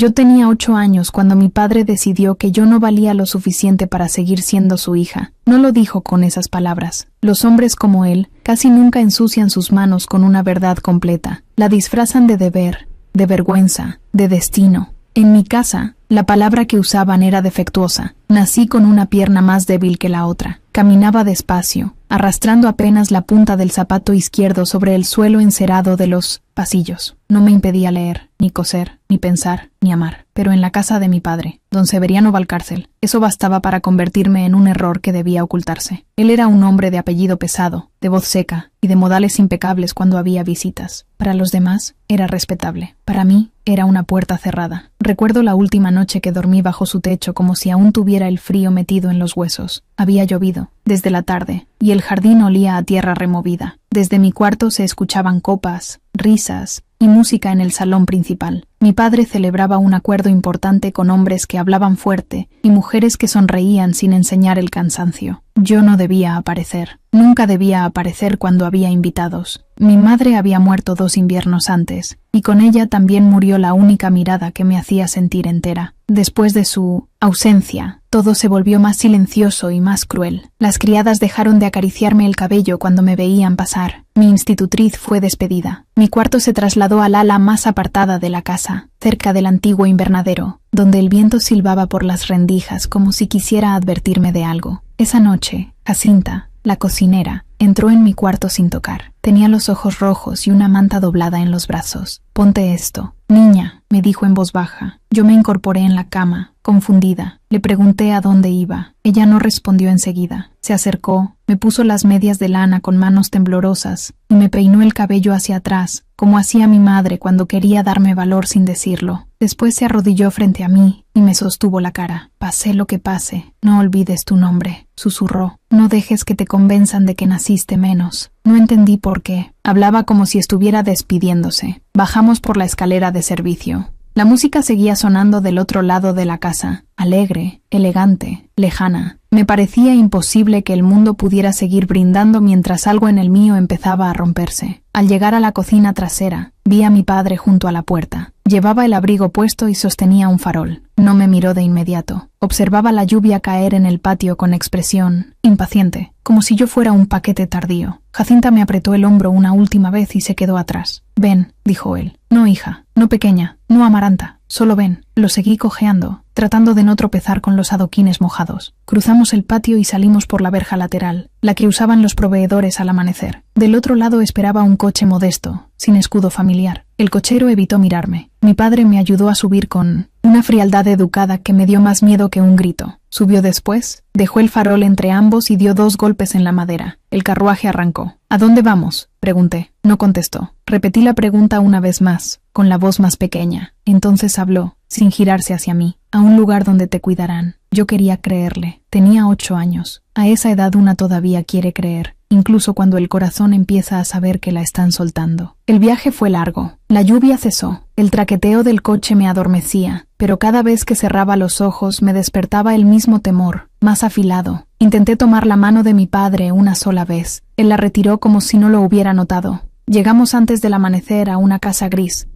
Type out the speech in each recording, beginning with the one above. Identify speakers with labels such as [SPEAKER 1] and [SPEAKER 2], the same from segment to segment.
[SPEAKER 1] Yo tenía 8 años cuando mi padre decidió que yo no valía lo suficiente para seguir siendo su hija. No lo dijo con esas palabras. Los hombres como él casi nunca ensucian sus manos con una verdad completa. La disfrazan de deber, de vergüenza, de destino. En mi casa, la palabra que usaban era defectuosa. Nací con una pierna más débil que la otra. Caminaba despacio, arrastrando apenas la punta del zapato izquierdo sobre el suelo encerado de los pasillos. No me impedía leer, ni coser, ni pensar, ni amar. Pero en la casa de mi padre, don Severiano Valcárcel, eso bastaba para convertirme en un error que debía ocultarse. Él era un hombre de apellido pesado, de voz seca y de modales impecables cuando había visitas. Para los demás, era respetable. Para mí, era una puerta cerrada. Recuerdo la última noche que dormí bajo su techo como si aún tuviera el frío metido en los huesos. Había llovido, desde la tarde, y el jardín olía a tierra removida. Desde mi cuarto se escuchaban copas, risas y música en el salón principal. Mi padre celebraba un acuerdo importante con hombres que hablaban fuerte y mujeres que sonreían sin enseñar el cansancio. Yo no debía aparecer. Nunca debía aparecer cuando había invitados. Mi madre había muerto 2 inviernos antes, y con ella también murió la única mirada que me hacía sentir entera. Después de su ausencia, todo se volvió más silencioso y más cruel. Las criadas dejaron de acariciarme el cabello cuando me veían pasar. Mi institutriz fue despedida. Mi cuarto se trasladó al ala más apartada de la casa, cerca del antiguo invernadero, donde el viento silbaba por las rendijas como si quisiera advertirme de algo. Esa noche, Jacinta, la cocinera, entró en mi cuarto sin tocar. Tenía los ojos rojos y una manta doblada en los brazos. «Ponte esto». «Niña», me dijo en voz baja. Yo me incorporé en la cama, confundida. Le pregunté a dónde iba. Ella no respondió enseguida. Se acercó, me puso las medias de lana con manos temblorosas y me peinó el cabello hacia atrás, como hacía mi madre cuando quería darme valor sin decirlo. Después se arrodilló frente a mí y me sostuvo la cara. «Pase lo que pase, no olvides tu nombre», susurró. «No dejes que te convenzan de que naciste menos». No entendí por qué. Hablaba como si estuviera despidiéndose. Bajamos por la escalera de servicio. La música seguía sonando del otro lado de la casa, alegre, elegante, lejana. Me parecía imposible que el mundo pudiera seguir brindando mientras algo en el mío empezaba a romperse. Al llegar a la cocina trasera, vi a mi padre junto a la puerta. Llevaba el abrigo puesto y sostenía un farol. No me miró de inmediato. Observaba la lluvia caer en el patio con expresión impaciente, como si yo fuera un paquete tardío. Jacinta me apretó el hombro una última vez y se quedó atrás. «Ven», dijo él. «No, hija, no pequeña, no amaranta, solo ven». Lo seguí cojeando, tratando de no tropezar con los adoquines mojados. Cruzamos el patio y salimos por la verja lateral, la que usaban los proveedores al amanecer. Del otro lado esperaba un coche modesto, sin escudo familiar. El cochero evitó mirarme. Mi padre me ayudó a subir con una frialdad educada que me dio más miedo que un grito. Subió después, dejó el farol entre ambos y dio 2 golpes en la madera. El carruaje arrancó. «¿A dónde vamos?», pregunté. No contestó. Repetí la pregunta una vez más, con la voz más pequeña. Entonces habló, sin girarse hacia mí. «A un lugar donde te cuidarán». Yo quería creerle. Tenía 8 años. A esa edad una todavía quiere creer, incluso cuando el corazón empieza a saber que la están soltando. El viaje fue largo. La lluvia cesó. El traqueteo del coche me adormecía, pero cada vez que cerraba los ojos me despertaba el mismo temor, más afilado. Intenté tomar la mano de mi padre una sola vez. Él la retiró como si no lo hubiera notado. Llegamos antes del amanecer a una casa gris,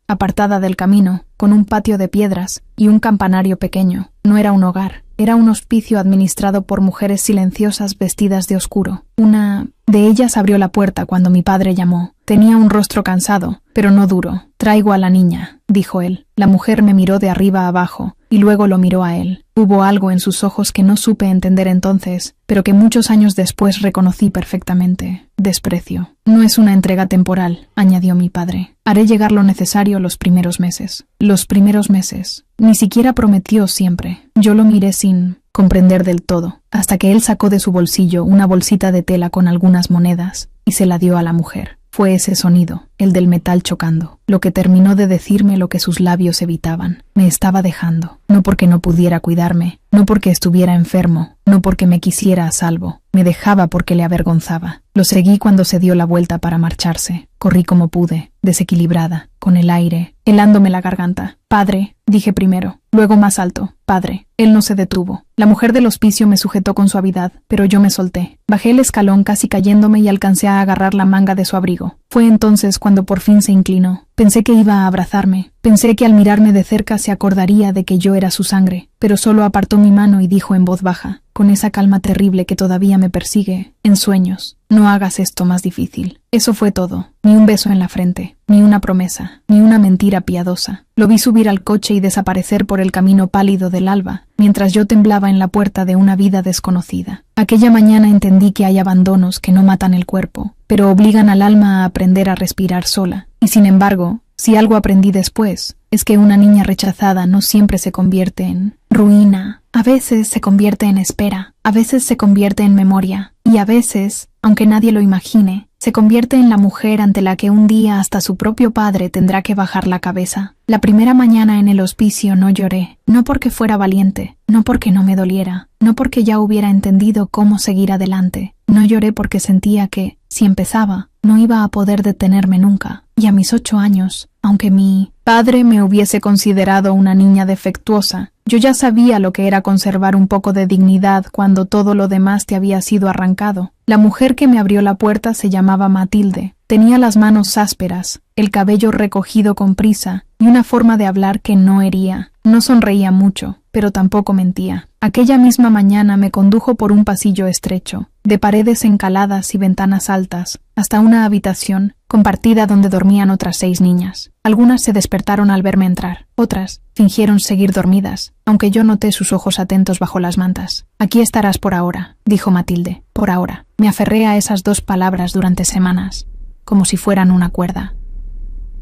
[SPEAKER 1] apartada del camino, con un patio de piedras y un campanario pequeño. No era un hogar, era un hospicio administrado por mujeres silenciosas vestidas de oscuro. Una de ellas abrió la puerta cuando mi padre llamó. Tenía un rostro cansado, pero no duro. «Traigo a la niña», dijo él. La mujer me miró de arriba a abajo, y luego lo miró a él. Hubo algo en sus ojos que no supe entender entonces, pero que muchos años después reconocí perfectamente. Desprecio. «No es una entrega temporal», añadió mi padre. «Haré llegar lo necesario los primeros meses». Los primeros meses. Ni siquiera prometió siempre. Yo lo miré sin comprender del todo, hasta que él sacó de su bolsillo una bolsita de tela con algunas monedas y se la dio a la mujer. Fue ese sonido, el del metal chocando, lo que terminó de decirme lo que sus labios evitaban. Me estaba dejando, no porque no pudiera cuidarme, no porque estuviera enfermo, no porque me quisiera a salvo. Me dejaba porque le avergonzaba. Lo seguí cuando se dio la vuelta para marcharse. Corrí como pude, desequilibrada, con el aire helándome la garganta. «Padre», dije primero, luego más alto, padre. Él no se detuvo. La mujer del hospicio me sujetó con suavidad, pero yo me solté. Bajé el escalón casi cayéndome y alcancé a agarrar la manga de su abrigo. Fue entonces cuando por fin se inclinó. Pensé que iba a abrazarme. Pensé que al mirarme de cerca se acordaría de que yo era su sangre, pero solo apartó mi mano y dijo en voz baja, con esa calma terrible que todavía me persigue, en sueños, no hagas esto más difícil. Eso fue todo. Ni un beso en la frente, ni una promesa, ni una mentira piadosa. Lo vi subir al coche y desaparecer por el camino pálido del alba, mientras yo temblaba en la puerta de una vida desconocida. Aquella mañana entendí que hay abandonos que no matan el cuerpo, pero obligan al alma a aprender a respirar sola. Y sin embargo, si algo aprendí después, es que una niña rechazada no siempre se convierte en ruina. A veces se convierte en espera, a veces se convierte en memoria, y a veces, aunque nadie lo imagine, se convierte en la mujer ante la que un día hasta su propio padre tendrá que bajar la cabeza. La primera mañana en el hospicio no lloré, no porque fuera valiente, no porque no me doliera, no porque ya hubiera entendido cómo seguir adelante. No lloré porque sentía que, si empezaba, no iba a poder detenerme nunca. Y a mis 8 años, aunque mi padre me hubiese considerado una niña defectuosa, yo ya sabía lo que era conservar un poco de dignidad cuando todo lo demás te había sido arrancado. La mujer que me abrió la puerta se llamaba Matilde. Tenía las manos ásperas, el cabello recogido con prisa y una forma de hablar que no hería. No sonreía mucho, pero tampoco mentía. Aquella misma mañana me condujo por un pasillo estrecho, de paredes encaladas y ventanas altas, hasta una habitación compartida donde dormían otras 6 niñas. Algunas se despertaron al verme entrar, otras fingieron seguir dormidas, aunque yo noté sus ojos atentos bajo las mantas. «Aquí estarás por ahora», dijo Matilde, «por ahora». Me aferré a esas 2 palabras durante semanas, como si fueran una cuerda.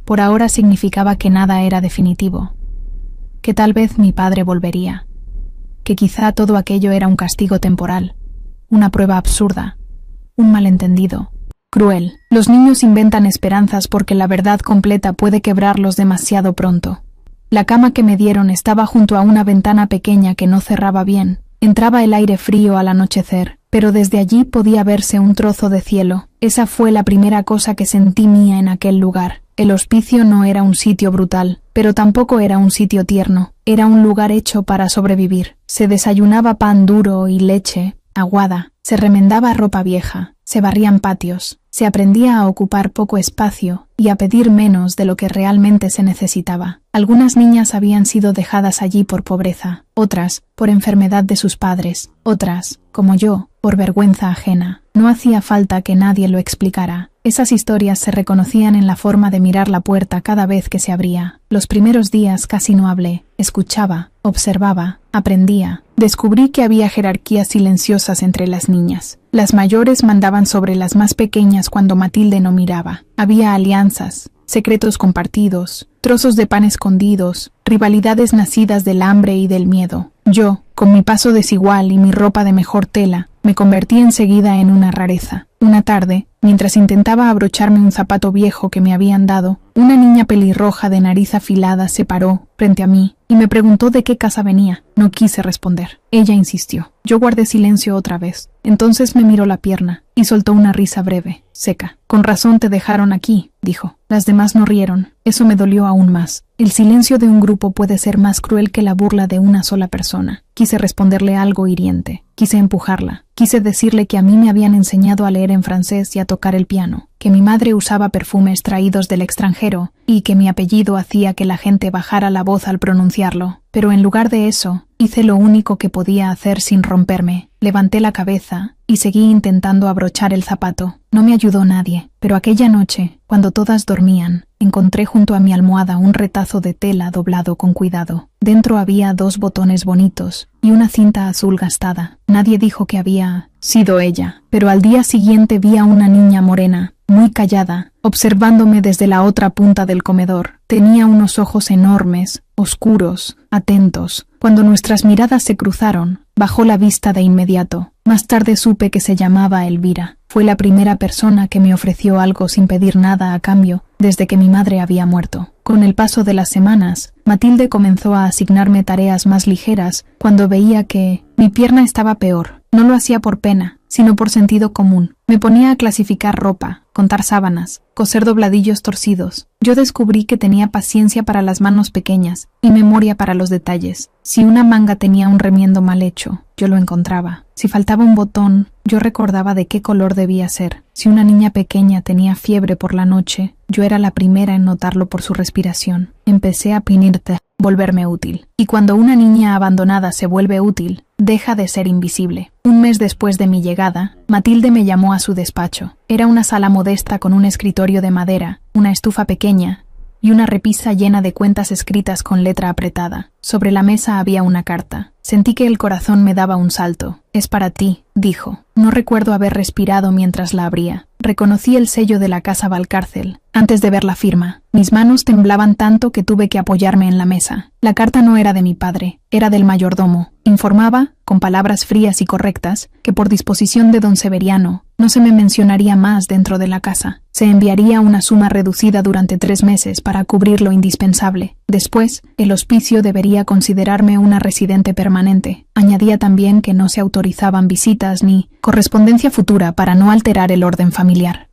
[SPEAKER 1] Por ahora significaba que nada era definitivo, que tal vez mi padre volvería, que quizá todo aquello era un castigo temporal, una prueba absurda, un malentendido, cruel. Los niños inventan esperanzas porque la verdad completa puede quebrarlos demasiado pronto. La cama que me dieron estaba junto a una ventana pequeña que no cerraba bien. Entraba el aire frío al anochecer, pero desde allí podía verse un trozo de cielo. Esa fue la primera cosa que sentí mía en aquel lugar. El hospicio no era un sitio brutal, pero tampoco era un sitio tierno. Era un lugar hecho para sobrevivir. Se desayunaba pan duro y leche aguada, se remendaba ropa vieja, se barrían patios, se aprendía a ocupar poco espacio y a pedir menos de lo que realmente se necesitaba. Algunas niñas habían sido dejadas allí por pobreza, otras por enfermedad de sus padres, otras, como yo, por vergüenza ajena. No hacía falta que nadie lo explicara. Esas historias se reconocían en la forma de mirar la puerta cada vez que se abría. Los primeros días casi no hablé, escuchaba, observaba, aprendía. Descubrí que había jerarquías silenciosas entre las niñas. Las mayores mandaban sobre las más pequeñas cuando Matilde no miraba. Había alianzas, secretos compartidos, trozos de pan escondidos, rivalidades nacidas del hambre y del miedo. Yo, con mi paso desigual y mi ropa de mejor tela, me convertí enseguida en una rareza. Una tarde, mientras intentaba abrocharme un zapato viejo que me habían dado, una niña pelirroja de nariz afilada se paró frente a mí y me preguntó de qué casa venía. No quise responder. Ella insistió. Yo guardé silencio otra vez. Entonces me miró la pierna y soltó una risa breve, seca. «Con razón te dejaron aquí», dijo. Las demás no rieron. Eso me dolió aún más. El silencio de un grupo puede ser más cruel que la burla de una sola persona. Quise responderle algo hiriente. Quise empujarla. Quise decirle que a mí me habían enseñado a leer en francés y a tocar el piano, que mi madre usaba perfumes traídos del extranjero y que mi apellido hacía que la gente bajara la voz al pronunciarlo. Pero en lugar de eso, hice lo único que podía hacer sin romperme. Levanté la cabeza y seguí intentando abrochar el zapato. No me ayudó nadie, pero aquella noche, cuando todas dormían, encontré junto a mi almohada un retazo de tela doblado con cuidado. Dentro había 2 botones bonitos y una cinta azul gastada. Nadie dijo que había sido ella, pero al día siguiente vi a una niña morena, muy callada, observándome desde la otra punta del comedor. Tenía unos ojos enormes, oscuros, atentos. Cuando nuestras miradas se cruzaron, bajó la vista de inmediato. Más tarde supe que se llamaba Elvira. Fue la primera persona que me ofreció algo sin pedir nada a cambio desde que mi madre había muerto. Con el paso de las semanas, Matilde comenzó a asignarme tareas más ligeras cuando veía que mi pierna estaba peor. No lo hacía por pena, sino por sentido común. Me ponía a clasificar ropa, contar sábanas, coser dobladillos torcidos. Yo descubrí que tenía paciencia para las manos pequeñas y memoria para los detalles. Si una manga tenía un remiendo mal hecho, yo lo encontraba. Si faltaba un botón, yo recordaba de qué color debía ser. Si una niña pequeña tenía fiebre por la noche, yo era la primera en notarlo por su respiración. Empecé a volverme útil. Y cuando una niña abandonada se vuelve útil, deja de ser invisible. Un mes después de mi llegada, Matilde me llamó a su despacho. Era una sala modesta con un escritorio de madera, una estufa pequeña y una repisa llena de cuentas escritas con letra apretada. Sobre la mesa había una carta. Sentí que el corazón me daba un salto. «Es para ti», dijo. No recuerdo haber respirado mientras la abría. Reconocí el sello de la casa Valcárcel antes de ver la firma. Mis manos temblaban tanto que tuve que apoyarme en la mesa. La carta no era de mi padre, era del mayordomo. Informaba, con palabras frías y correctas, que por disposición de don Severiano no se me mencionaría más dentro de la casa. Se enviaría una suma reducida durante 3 meses para cubrir lo indispensable. Después, el hospicio debería considerarme una residente permanente. Añadía también que no se autorizaban visitas ni correspondencia futura para no alterar el orden familiar.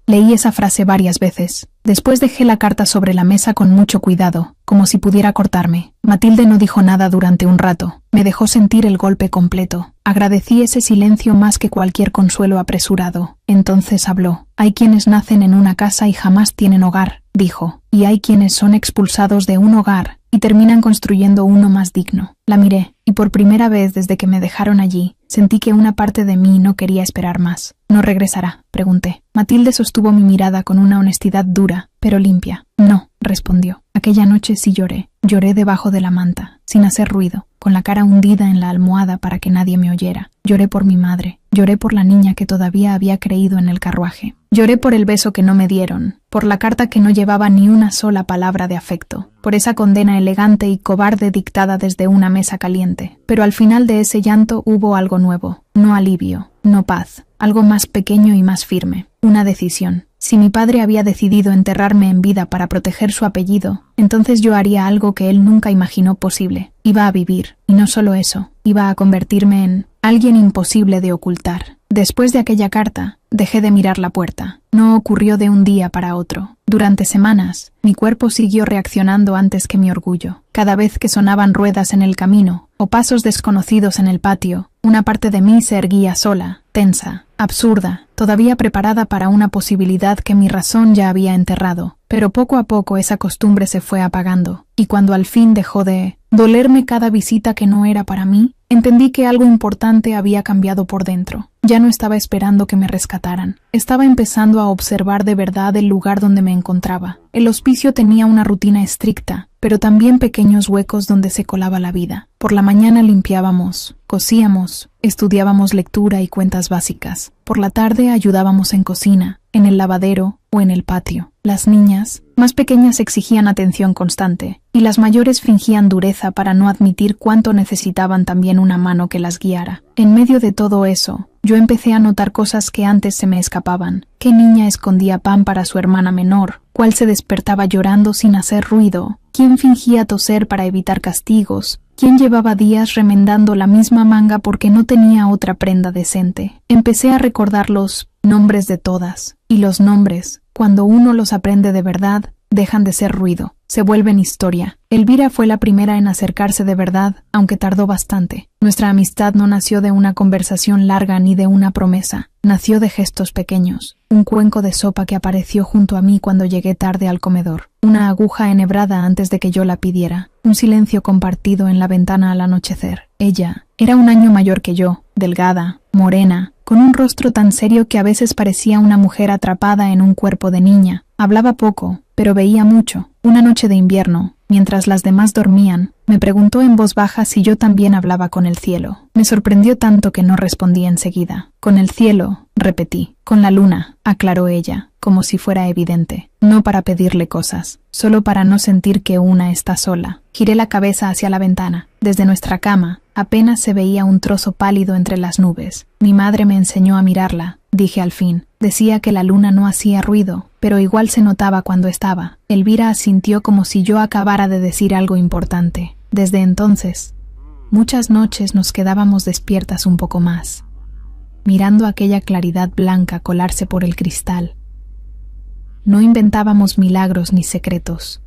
[SPEAKER 1] Leí esa frase varias veces. Después dejé la carta sobre la mesa con mucho cuidado, como si pudiera cortarme. Matilde no dijo nada durante un rato. Me dejó sentir el golpe completo. Agradecí ese silencio más que cualquier consuelo apresurado. Entonces habló. «Hay quienes nacen en una casa y jamás tienen hogar», dijo. «Y hay quienes son expulsados de un hogar y terminan construyendo uno más digno». La miré, y por primera vez desde que me dejaron allí, sentí que una parte de mí no quería esperar más. «¿No regresará?», pregunté. Matilde sostuvo mi mirada con una honestidad dura, pero limpia. «No», respondió. Aquella noche sí lloré. Lloré debajo de la manta, sin hacer ruido, con la cara hundida en la almohada para que nadie me oyera. Lloré por mi madre. Lloré por la niña que todavía había creído en el carruaje. Lloré por el beso que no me dieron, por la carta que no llevaba ni una sola palabra de afecto, por esa condena elegante y cobarde dictada desde una mesa caliente. Pero al final de ese llanto hubo algo nuevo, no alivio, no paz, algo más pequeño y más firme, una decisión. Si mi padre había decidido enterrarme en vida para proteger su apellido, entonces yo haría algo que él nunca imaginó posible. Iba a vivir, y no solo eso, iba a convertirme en alguien imposible de ocultar. Después de aquella carta, dejé de mirar la puerta. No ocurrió de un día para otro. Durante semanas, mi cuerpo siguió reaccionando antes que mi orgullo. Cada vez que sonaban ruedas en el camino o pasos desconocidos en el patio, una parte de mí se erguía sola, tensa, absurda, todavía preparada para una posibilidad que mi razón ya había enterrado. Pero poco a poco esa costumbre se fue apagando, y cuando al fin dejó de dolerme cada visita que no era para mí, entendí que algo importante había cambiado por dentro. Ya no estaba esperando que me rescataran. Estaba empezando a observar de verdad el lugar donde me encontraba. El hospicio tenía una rutina estricta, pero también pequeños huecos donde se colaba la vida. Por la mañana limpiábamos, cosíamos, estudiábamos lectura y cuentas básicas. Por la tarde ayudábamos en cocina, en el lavadero o en el patio. Las niñas, más pequeñas, exigían atención constante, y las mayores fingían dureza para no admitir cuánto necesitaban también una mano que las guiara. En medio de todo eso, yo empecé a notar cosas que antes se me escapaban. ¿Qué niña escondía pan para su hermana menor? ¿Cuál se despertaba llorando sin hacer ruido? ¿Quién fingía toser para evitar castigos? ¿Quién llevaba días remendando la misma manga porque no tenía otra prenda decente? Empecé a recordar los nombres de todas, y los nombres, cuando uno los aprende de verdad, dejan de ser ruido, se vuelven historia. Elvira fue la primera en acercarse de verdad, aunque tardó bastante. Nuestra amistad no nació de una conversación larga ni de una promesa, nació de gestos pequeños. Un cuenco de sopa que apareció junto a mí cuando llegué tarde al comedor, una aguja enhebrada antes de que yo la pidiera, un silencio compartido en la ventana al anochecer. Ella era un año mayor que yo, delgada, morena, con un rostro tan serio que a veces parecía una mujer atrapada en un cuerpo de niña. Hablaba poco, pero veía mucho. Una noche de invierno, mientras las demás dormían, me preguntó en voz baja si yo también hablaba con el cielo. Me sorprendió tanto que no respondí enseguida. «Con el cielo», repetí. «Con la luna», aclaró ella, como si fuera evidente. No para pedirle cosas, solo para no sentir que una está sola. Giré la cabeza hacia la ventana. Desde nuestra cama, apenas se veía un trozo pálido entre las nubes. Mi madre me enseñó a mirarla, dije al fin. Decía que la luna no hacía ruido, pero igual se notaba cuando estaba. Elvira asintió como si yo acabara de decir algo importante. Desde entonces, Muchas noches nos quedábamos despiertas un poco más, mirando aquella claridad blanca colarse por el cristal. No inventábamos milagros ni secretos.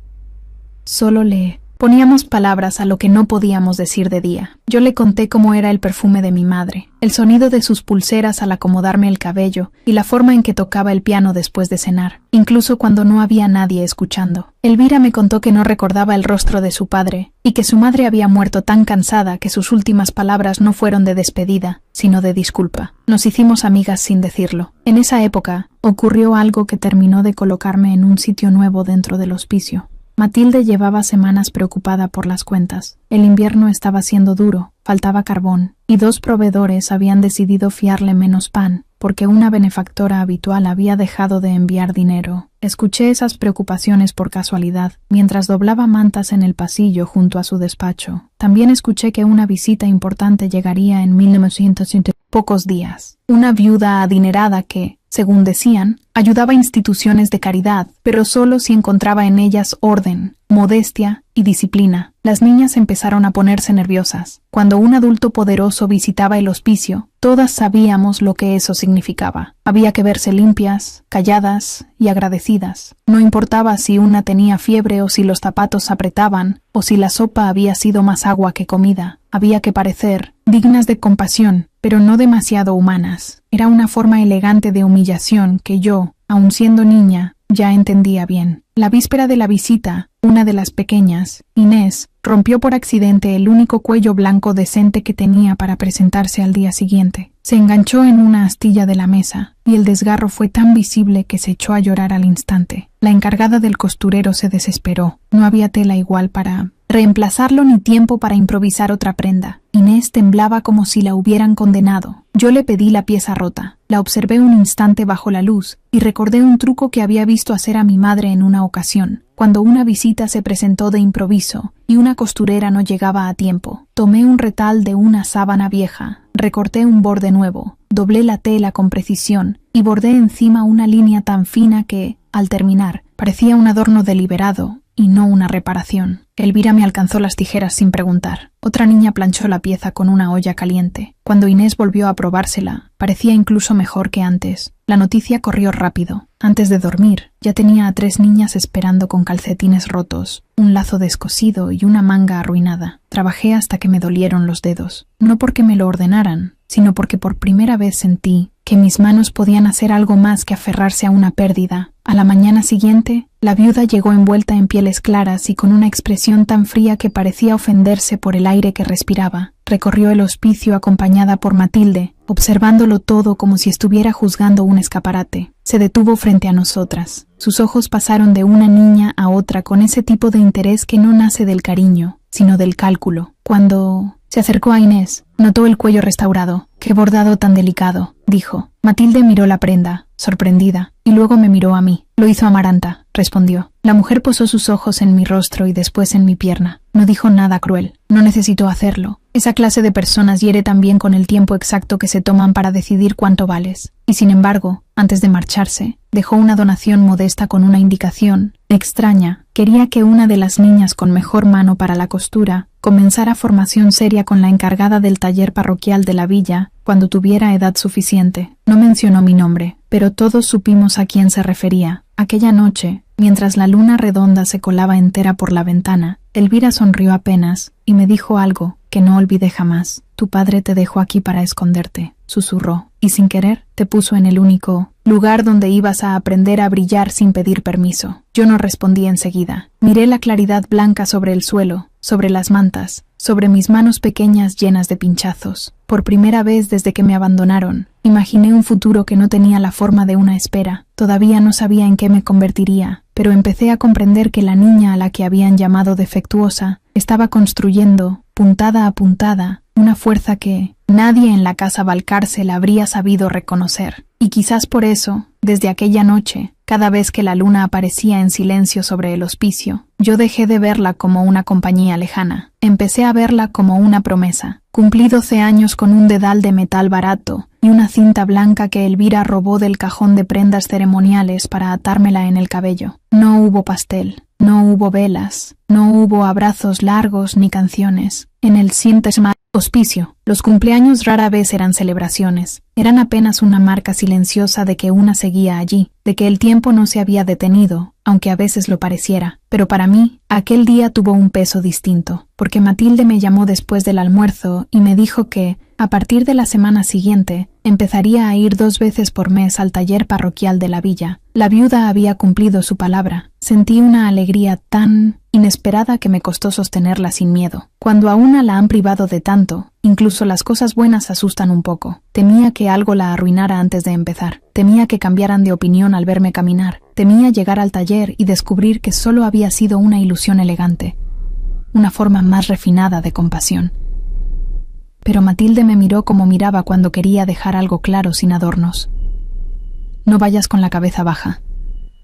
[SPEAKER 1] Solo le poníamos palabras a lo que no podíamos decir de día. Yo le conté cómo era el perfume de mi madre, el sonido de sus pulseras al acomodarme el cabello y la forma en que tocaba el piano después de cenar, incluso cuando no había nadie escuchando. Elvira me contó que no recordaba el rostro de su padre y que su madre había muerto tan cansada que sus últimas palabras no fueron de despedida, sino de disculpa. Nos hicimos amigas sin decirlo. En esa época ocurrió algo que terminó de colocarme en un sitio nuevo dentro del hospicio. Matilde llevaba semanas preocupada por las cuentas. El invierno estaba siendo duro, faltaba carbón, y 2 proveedores habían decidido fiarle menos pan, porque una benefactora habitual había dejado de enviar dinero. Escuché esas preocupaciones por casualidad, mientras doblaba mantas en el pasillo junto a su despacho. También escuché que una visita importante llegaría en 1900 pocos días. Una viuda adinerada que, según decían, ayudaba a instituciones de caridad, pero solo si encontraba en ellas orden, modestia y disciplina. Las niñas empezaron a ponerse nerviosas. Cuando un adulto poderoso visitaba el hospicio, todas sabíamos lo que eso significaba. Había que verse limpias, calladas y agradecidas. No importaba si una tenía fiebre o si los zapatos apretaban o si la sopa había sido más agua que comida. Había que parecer dignas de compasión, pero no demasiado humanas. Era una forma elegante de humillación que yo, aun siendo niña, ya entendía bien. La víspera de la visita, una de las pequeñas, Inés, rompió por accidente el único cuello blanco decente que tenía para presentarse al día siguiente. Se enganchó en una astilla de la mesa, y el desgarro fue tan visible que se echó a llorar al instante. La encargada del costurero se desesperó. No había tela igual para reemplazarlo ni tiempo para improvisar otra prenda. Inés temblaba como si la hubieran condenado. Yo le pedí la pieza rota. La observé un instante bajo la luz y recordé un truco que había visto hacer a mi madre en una ocasión, cuando una visita se presentó de improviso y una costurera no llegaba a tiempo. Tomé un retal de una sábana vieja, recorté un borde nuevo, doblé la tela con precisión y bordé encima una línea tan fina que, al terminar, parecía un adorno deliberado y no una reparación. Elvira me alcanzó las tijeras sin preguntar. Otra niña planchó la pieza con una olla caliente. Cuando Inés volvió a probársela, parecía incluso mejor que antes. La noticia corrió rápido. Antes de dormir, ya tenía a 3 niñas esperando con calcetines rotos, un lazo descosido y una manga arruinada. Trabajé hasta que me dolieron los dedos. No porque me lo ordenaran, sino porque por primera vez sentí que mis manos podían hacer algo más que aferrarse a una pérdida. A la mañana siguiente, la viuda llegó envuelta en pieles claras y con una expresión tan fría que parecía ofenderse por el aire que respiraba. Recorrió el hospicio acompañada por Matilde, observándolo todo como si estuviera juzgando un escaparate. Se detuvo frente a nosotras. Sus ojos pasaron de una niña a otra con ese tipo de interés que no nace del cariño, sino del cálculo. Cuando se acercó a Inés, notó el cuello restaurado. «Qué bordado tan delicado», dijo. Matilde miró la prenda, sorprendida, y luego me miró a mí. «Lo hizo Amaranta», respondió. La mujer posó sus ojos en mi rostro y después en mi pierna. No dijo nada cruel. No necesitó hacerlo. Esa clase de personas hiere también con el tiempo exacto que se toman para decidir cuánto vales. Y sin embargo, antes de marcharse, dejó una donación modesta con una indicación extraña. Quería que una de las niñas con mejor mano para la costura comenzara formación seria con la encargada del taller parroquial de la villa cuando tuviera edad suficiente. No mencionó mi nombre, pero todos supimos a quién se refería. Aquella noche, mientras la luna redonda se colaba entera por la ventana, Elvira sonrió apenas y me dijo algo que no olvidé jamás. «Tu padre te dejó aquí para esconderte», susurró, «y sin querer te puso en el único lugar donde ibas a aprender a brillar sin pedir permiso». Yo no respondí enseguida. Miré la claridad blanca sobre el suelo, sobre las mantas, sobre mis manos pequeñas llenas de pinchazos. Por primera vez desde que me abandonaron, imaginé un futuro que no tenía la forma de una espera. Todavía no sabía en qué me convertiría, pero empecé a comprender que la niña a la que habían llamado defectuosa estaba construyendo, puntada a puntada, una fuerza que nadie en la casa Valcárcel habría sabido reconocer. Y quizás por eso, desde aquella noche, cada vez que la luna aparecía en silencio sobre el hospicio, yo dejé de verla como una compañía lejana. Empecé a verla como una promesa. Cumplí 12 años con un dedal de metal barato y una cinta blanca que Elvira robó del cajón de prendas ceremoniales para atármela en el cabello. No hubo pastel, no hubo velas, no hubo abrazos largos ni canciones. en el Sintesma hospicio. Los cumpleaños rara vez eran celebraciones, eran apenas una marca silenciosa de que una seguía allí, de que el tiempo no se había detenido, aunque a veces lo pareciera. Pero para mí, aquel día tuvo un peso distinto, porque Matilde me llamó después del almuerzo y me dijo que, a partir de la semana siguiente, empezaría a ir 2 veces por mes al taller parroquial de la villa. La viuda había cumplido su palabra. Sentí una alegría tan inesperada que me costó sostenerla sin miedo. Cuando a una la han privado de tanto, incluso las cosas buenas asustan un poco. Temía que algo la arruinara antes de empezar. Temía que cambiaran de opinión al verme caminar. Temía llegar al taller y descubrir que solo había sido una ilusión elegante, una forma más refinada de compasión. Pero Matilde me miró como miraba cuando quería dejar algo claro sin adornos. «No vayas con la cabeza baja»,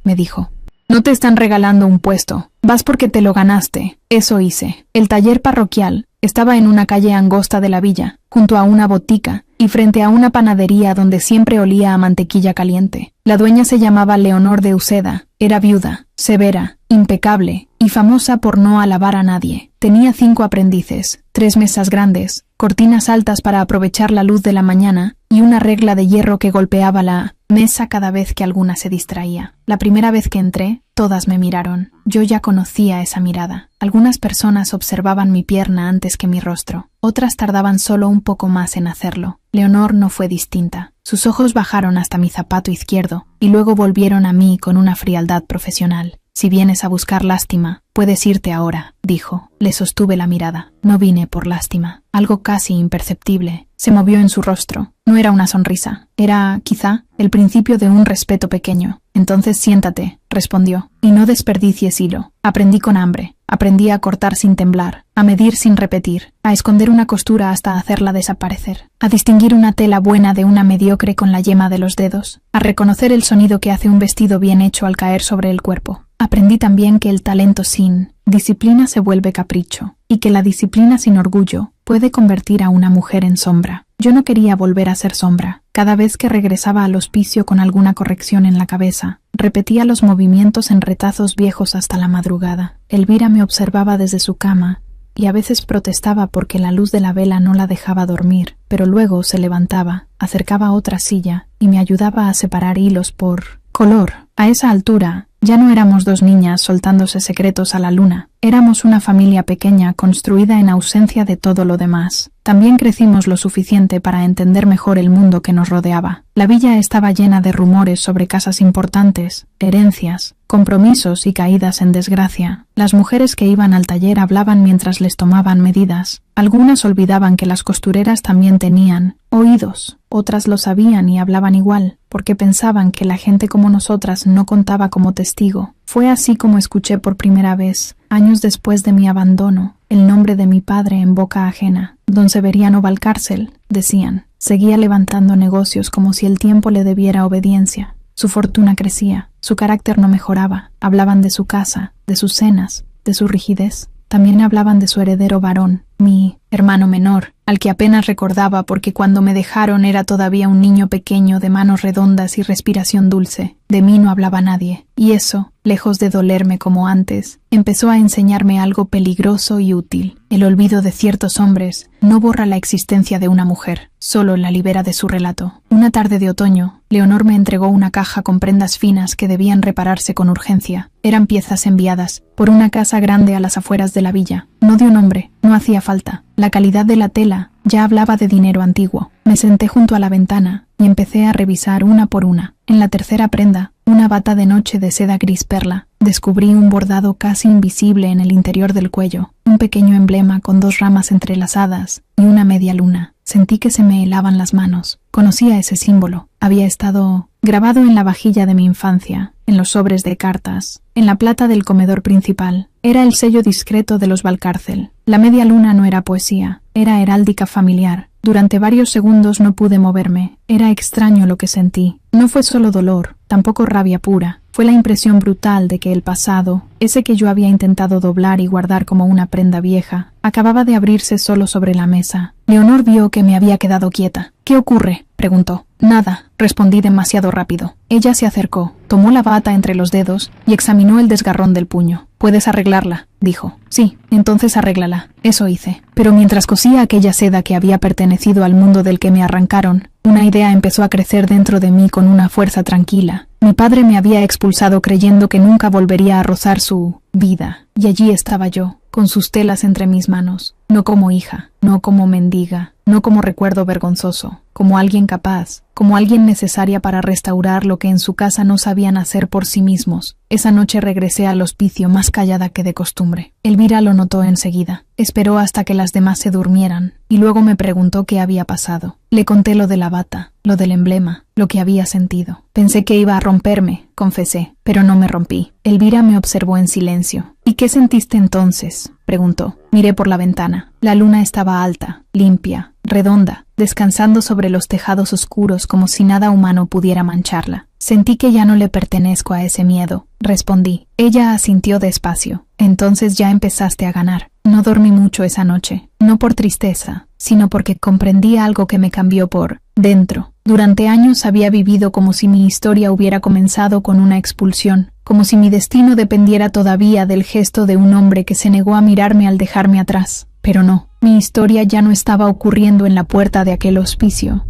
[SPEAKER 1] me dijo. «No te están regalando un puesto. Vas porque te lo ganaste. Eso hice». El taller parroquial estaba en una calle angosta de la villa, junto a una botica y frente a una panadería donde siempre olía a mantequilla caliente. La dueña se llamaba Leonor de Uceda. Era viuda, severa, impecable y famosa por no alabar a nadie. Tenía 5 aprendices, 3 mesas grandes, cortinas altas para aprovechar la luz de la mañana y una regla de hierro que golpeaba la mesa cada vez que alguna se distraía. La primera vez que entré, todas me miraron. Yo ya conocía esa mirada. Algunas personas observaban mi pierna antes que mi rostro. Otras tardaban solo un poco más en hacerlo. Leonor no fue distinta. Sus ojos bajaron hasta mi zapato izquierdo y luego volvieron a mí con una frialdad profesional. «Si vienes a buscar lástima, puedes irte ahora», dijo. Le sostuve la mirada. No vine por lástima. Algo casi imperceptible se movió en su rostro. No era una sonrisa. Era, quizá, el principio de un respeto pequeño. «Entonces siéntate», respondió, «y no desperdicies hilo». Aprendí con hambre. Aprendí a cortar sin temblar, a medir sin repetir, a esconder una costura hasta hacerla desaparecer, a distinguir una tela buena de una mediocre con la yema de los dedos, a reconocer el sonido que hace un vestido bien hecho al caer sobre el cuerpo. Aprendí también que el talento sin disciplina se vuelve capricho, y que la disciplina sin orgullo puede convertir a una mujer en sombra. Yo no quería volver a ser sombra. Cada vez que regresaba al hospicio con alguna corrección en la cabeza, repetía los movimientos en retazos viejos hasta la madrugada. Elvira me observaba desde su cama y a veces protestaba porque la luz de la vela no la dejaba dormir, pero luego se levantaba, acercaba otra silla y me ayudaba a separar hilos por color. A esa altura, ya no éramos 2 niñas soltándose secretos a la luna. Éramos una familia pequeña construida en ausencia de todo lo demás. También crecimos lo suficiente para entender mejor el mundo que nos rodeaba. La villa estaba llena de rumores sobre casas importantes, herencias, compromisos y caídas en desgracia. Las mujeres que iban al taller hablaban mientras les tomaban medidas. Algunas olvidaban que las costureras también tenían oídos. Otras lo sabían y hablaban igual, porque pensaban que la gente como nosotras no contaba como testigo. Fue así como escuché por primera vez, años después de mi abandono, el nombre de mi padre en boca ajena. Don Severiano Valcárcel, decían. Seguía levantando negocios como si el tiempo le debiera obediencia. Su fortuna crecía, su carácter no mejoraba. Hablaban de su casa, de sus cenas, de su rigidez. También hablaban de su heredero varón, mi hermano menor, al que apenas recordaba porque cuando me dejaron era todavía un niño pequeño de manos redondas y respiración dulce. De mí no hablaba nadie, y eso, lejos de dolerme como antes, empezó a enseñarme algo peligroso y útil. El olvido de ciertos hombres no borra la existencia de una mujer, solo la libera de su relato. Una tarde de otoño, Leonor me entregó una caja con prendas finas que debían repararse con urgencia. Eran piezas enviadas por una casa grande a las afueras de la villa. No dio nombre, no hacía falta. La calidad de la tela ya hablaba de dinero antiguo. Me senté junto a la ventana y empecé a revisar una por una. En la tercera prenda, una bata de noche de seda gris perla, descubrí un bordado casi invisible en el interior del cuello, un pequeño emblema con 2 ramas entrelazadas y una media luna. Sentí que se me helaban las manos. Conocía ese símbolo. Había estado grabado en la vajilla de mi infancia, en los sobres de cartas, en la plata del comedor principal. Era el sello discreto de los Valcárcel. La media luna no era poesía, era heráldica familiar. Durante varios segundos no pude moverme. Era extraño lo que sentí. No fue solo dolor, tampoco rabia pura. Fue la impresión brutal de que el pasado, ese que yo había intentado doblar y guardar como una prenda vieja, acababa de abrirse solo sobre la mesa. Leonor vio que me había quedado quieta. «¿Qué ocurre?», preguntó. «Nada», respondí demasiado rápido. Ella se acercó, tomó la bata entre los dedos y examinó el desgarrón del puño. «¿Puedes arreglarla?», dijo. «Sí, entonces arréglala». Eso hice. Pero mientras cosía aquella seda que había pertenecido al mundo del que me arrancaron, una idea empezó a crecer dentro de mí con una fuerza tranquila. Mi padre me había expulsado creyendo que nunca volvería a rozar su vida, y allí estaba yo, con sus telas entre mis manos, no como hija, no como mendiga, no como recuerdo vergonzoso, como alguien capaz, como alguien necesaria para restaurar lo que en su casa no sabían hacer por sí mismos. Esa noche regresé al hospicio más callada que de costumbre. Elvira lo notó enseguida. Esperó hasta que las demás se durmieran, y luego me preguntó qué había pasado. Le conté lo de la bata, lo del emblema, lo que había sentido. Pensé que iba a romperme, confesé, pero no me rompí. Elvira me observó en silencio. «¿Y qué sentiste entonces?», preguntó. Miré por la ventana. La luna estaba alta, limpia, redonda, descansando sobre los tejados oscuros como si nada humano pudiera mancharla. «Sentí que ya no le pertenezco a ese miedo», respondí. Ella asintió despacio. «Entonces ya empezaste a ganar». No dormí mucho esa noche, no por tristeza, sino porque comprendí algo que me cambió por dentro. Durante años había vivido como si mi historia hubiera comenzado con una expulsión, como si mi destino dependiera todavía del gesto de un hombre que se negó a mirarme al dejarme atrás. Pero no, mi historia ya no estaba ocurriendo en la puerta de aquel hospicio.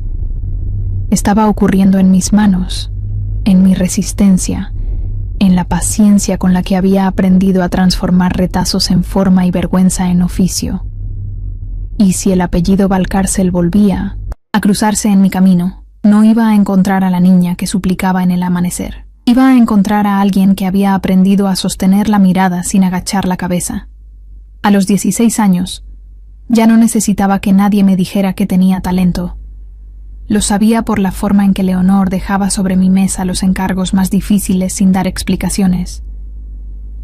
[SPEAKER 1] Estaba ocurriendo en mis manos, en mi resistencia, en la paciencia con la que había aprendido a transformar retazos en forma y vergüenza en oficio. Y si el apellido Valcárcel volvía a cruzarse en mi camino, no iba a encontrar a la niña que suplicaba en el amanecer. Iba a encontrar a alguien que había aprendido a sostener la mirada sin agachar la cabeza. A los 16 años, ya no necesitaba que nadie me dijera que tenía talento. Lo sabía por la forma en que Leonor dejaba sobre mi mesa los encargos más difíciles sin dar explicaciones.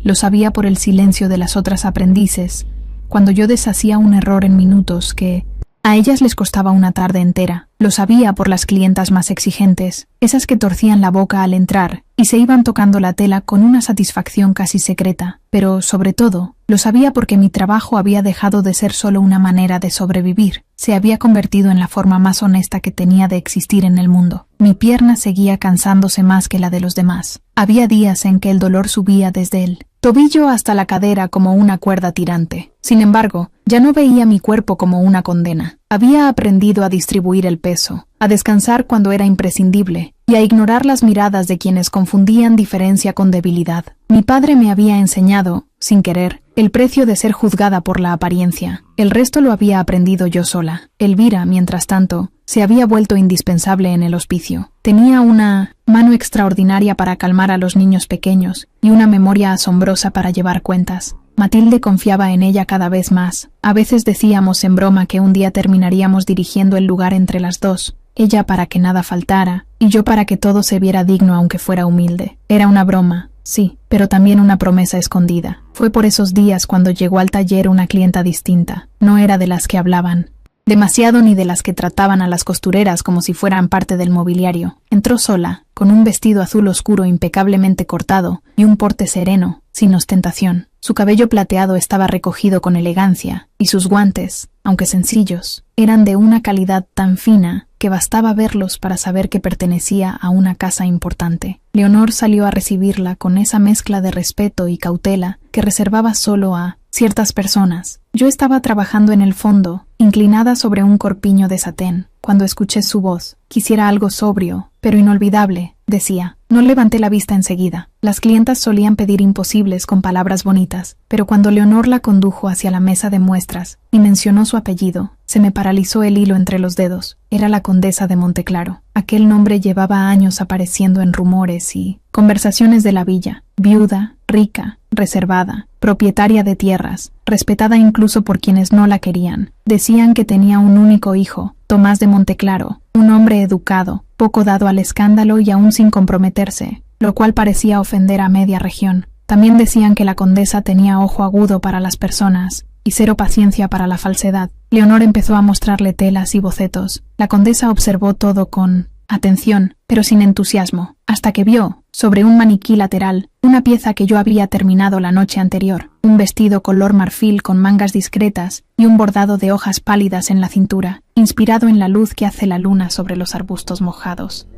[SPEAKER 1] Lo sabía por el silencio de las otras aprendices, cuando yo deshacía un error en minutos que a ellas les costaba una tarde entera. Lo sabía por las clientas más exigentes, esas que torcían la boca al entrar y se iban tocando la tela con una satisfacción casi secreta. Pero, sobre todo, lo sabía porque mi trabajo había dejado de ser solo una manera de sobrevivir. Se había convertido en la forma más honesta que tenía de existir en el mundo. Mi pierna seguía cansándose más que la de los demás. Había días en que el dolor subía desde el tobillo hasta la cadera como una cuerda tirante. Sin embargo, ya no veía mi cuerpo como una condena. Había aprendido a distribuir el peso, a descansar cuando era imprescindible y a ignorar las miradas de quienes confundían diferencia con debilidad. Mi padre me había enseñado, sin querer, el precio de ser juzgada por la apariencia. El resto lo había aprendido yo sola. Elvira, mientras tanto, se había vuelto indispensable en el hospicio. Tenía una mano extraordinaria para calmar a los niños pequeños y una memoria asombrosa para llevar cuentas. Matilde confiaba en ella cada vez más. A veces decíamos en broma que un día terminaríamos dirigiendo el lugar entre las dos, ella para que nada faltara y yo para que todo se viera digno aunque fuera humilde. Era una broma, sí, pero también una promesa escondida. Fue por esos días cuando llegó al taller una clienta distinta. No era de las que hablaban demasiado ni de las que trataban a las costureras como si fueran parte del mobiliario. Entró sola, con un vestido azul oscuro impecablemente cortado y un porte sereno, sin ostentación. Su cabello plateado estaba recogido con elegancia, y sus guantes, aunque sencillos, eran de una calidad tan fina que bastaba verlos para saber que pertenecía a una casa importante. Leonor salió a recibirla con esa mezcla de respeto y cautela que reservaba solo a ciertas personas. Yo estaba trabajando en el fondo, inclinada sobre un corpiño de satén, cuando escuché su voz. Quisiera algo sobrio, pero inolvidable, decía. No levanté la vista enseguida. Las clientas solían pedir imposibles con palabras bonitas, pero cuando Leonor la condujo hacia la mesa de muestras y mencionó su apellido, se me paralizó el hilo entre los dedos. Era la condesa de Monteclaro. Aquel nombre llevaba años apareciendo en rumores y conversaciones de la villa. Viuda, rica, reservada, propietaria de tierras, respetada incluso por quienes no la querían. Decían que tenía un único hijo, Tomás de Monteclaro, un hombre educado, poco dado al escándalo y aún sin comprometerse, lo cual parecía ofender a media región. También decían que la condesa tenía ojo agudo para las personas y cero paciencia para la falsedad. Leonor empezó a mostrarle telas y bocetos. La condesa observó todo con atención, pero sin entusiasmo, hasta que vio, sobre un maniquí lateral, una pieza que yo había terminado la noche anterior, un vestido color marfil con mangas discretas y un bordado de hojas pálidas en la cintura, inspirado en la luz que hace la luna sobre los arbustos mojados.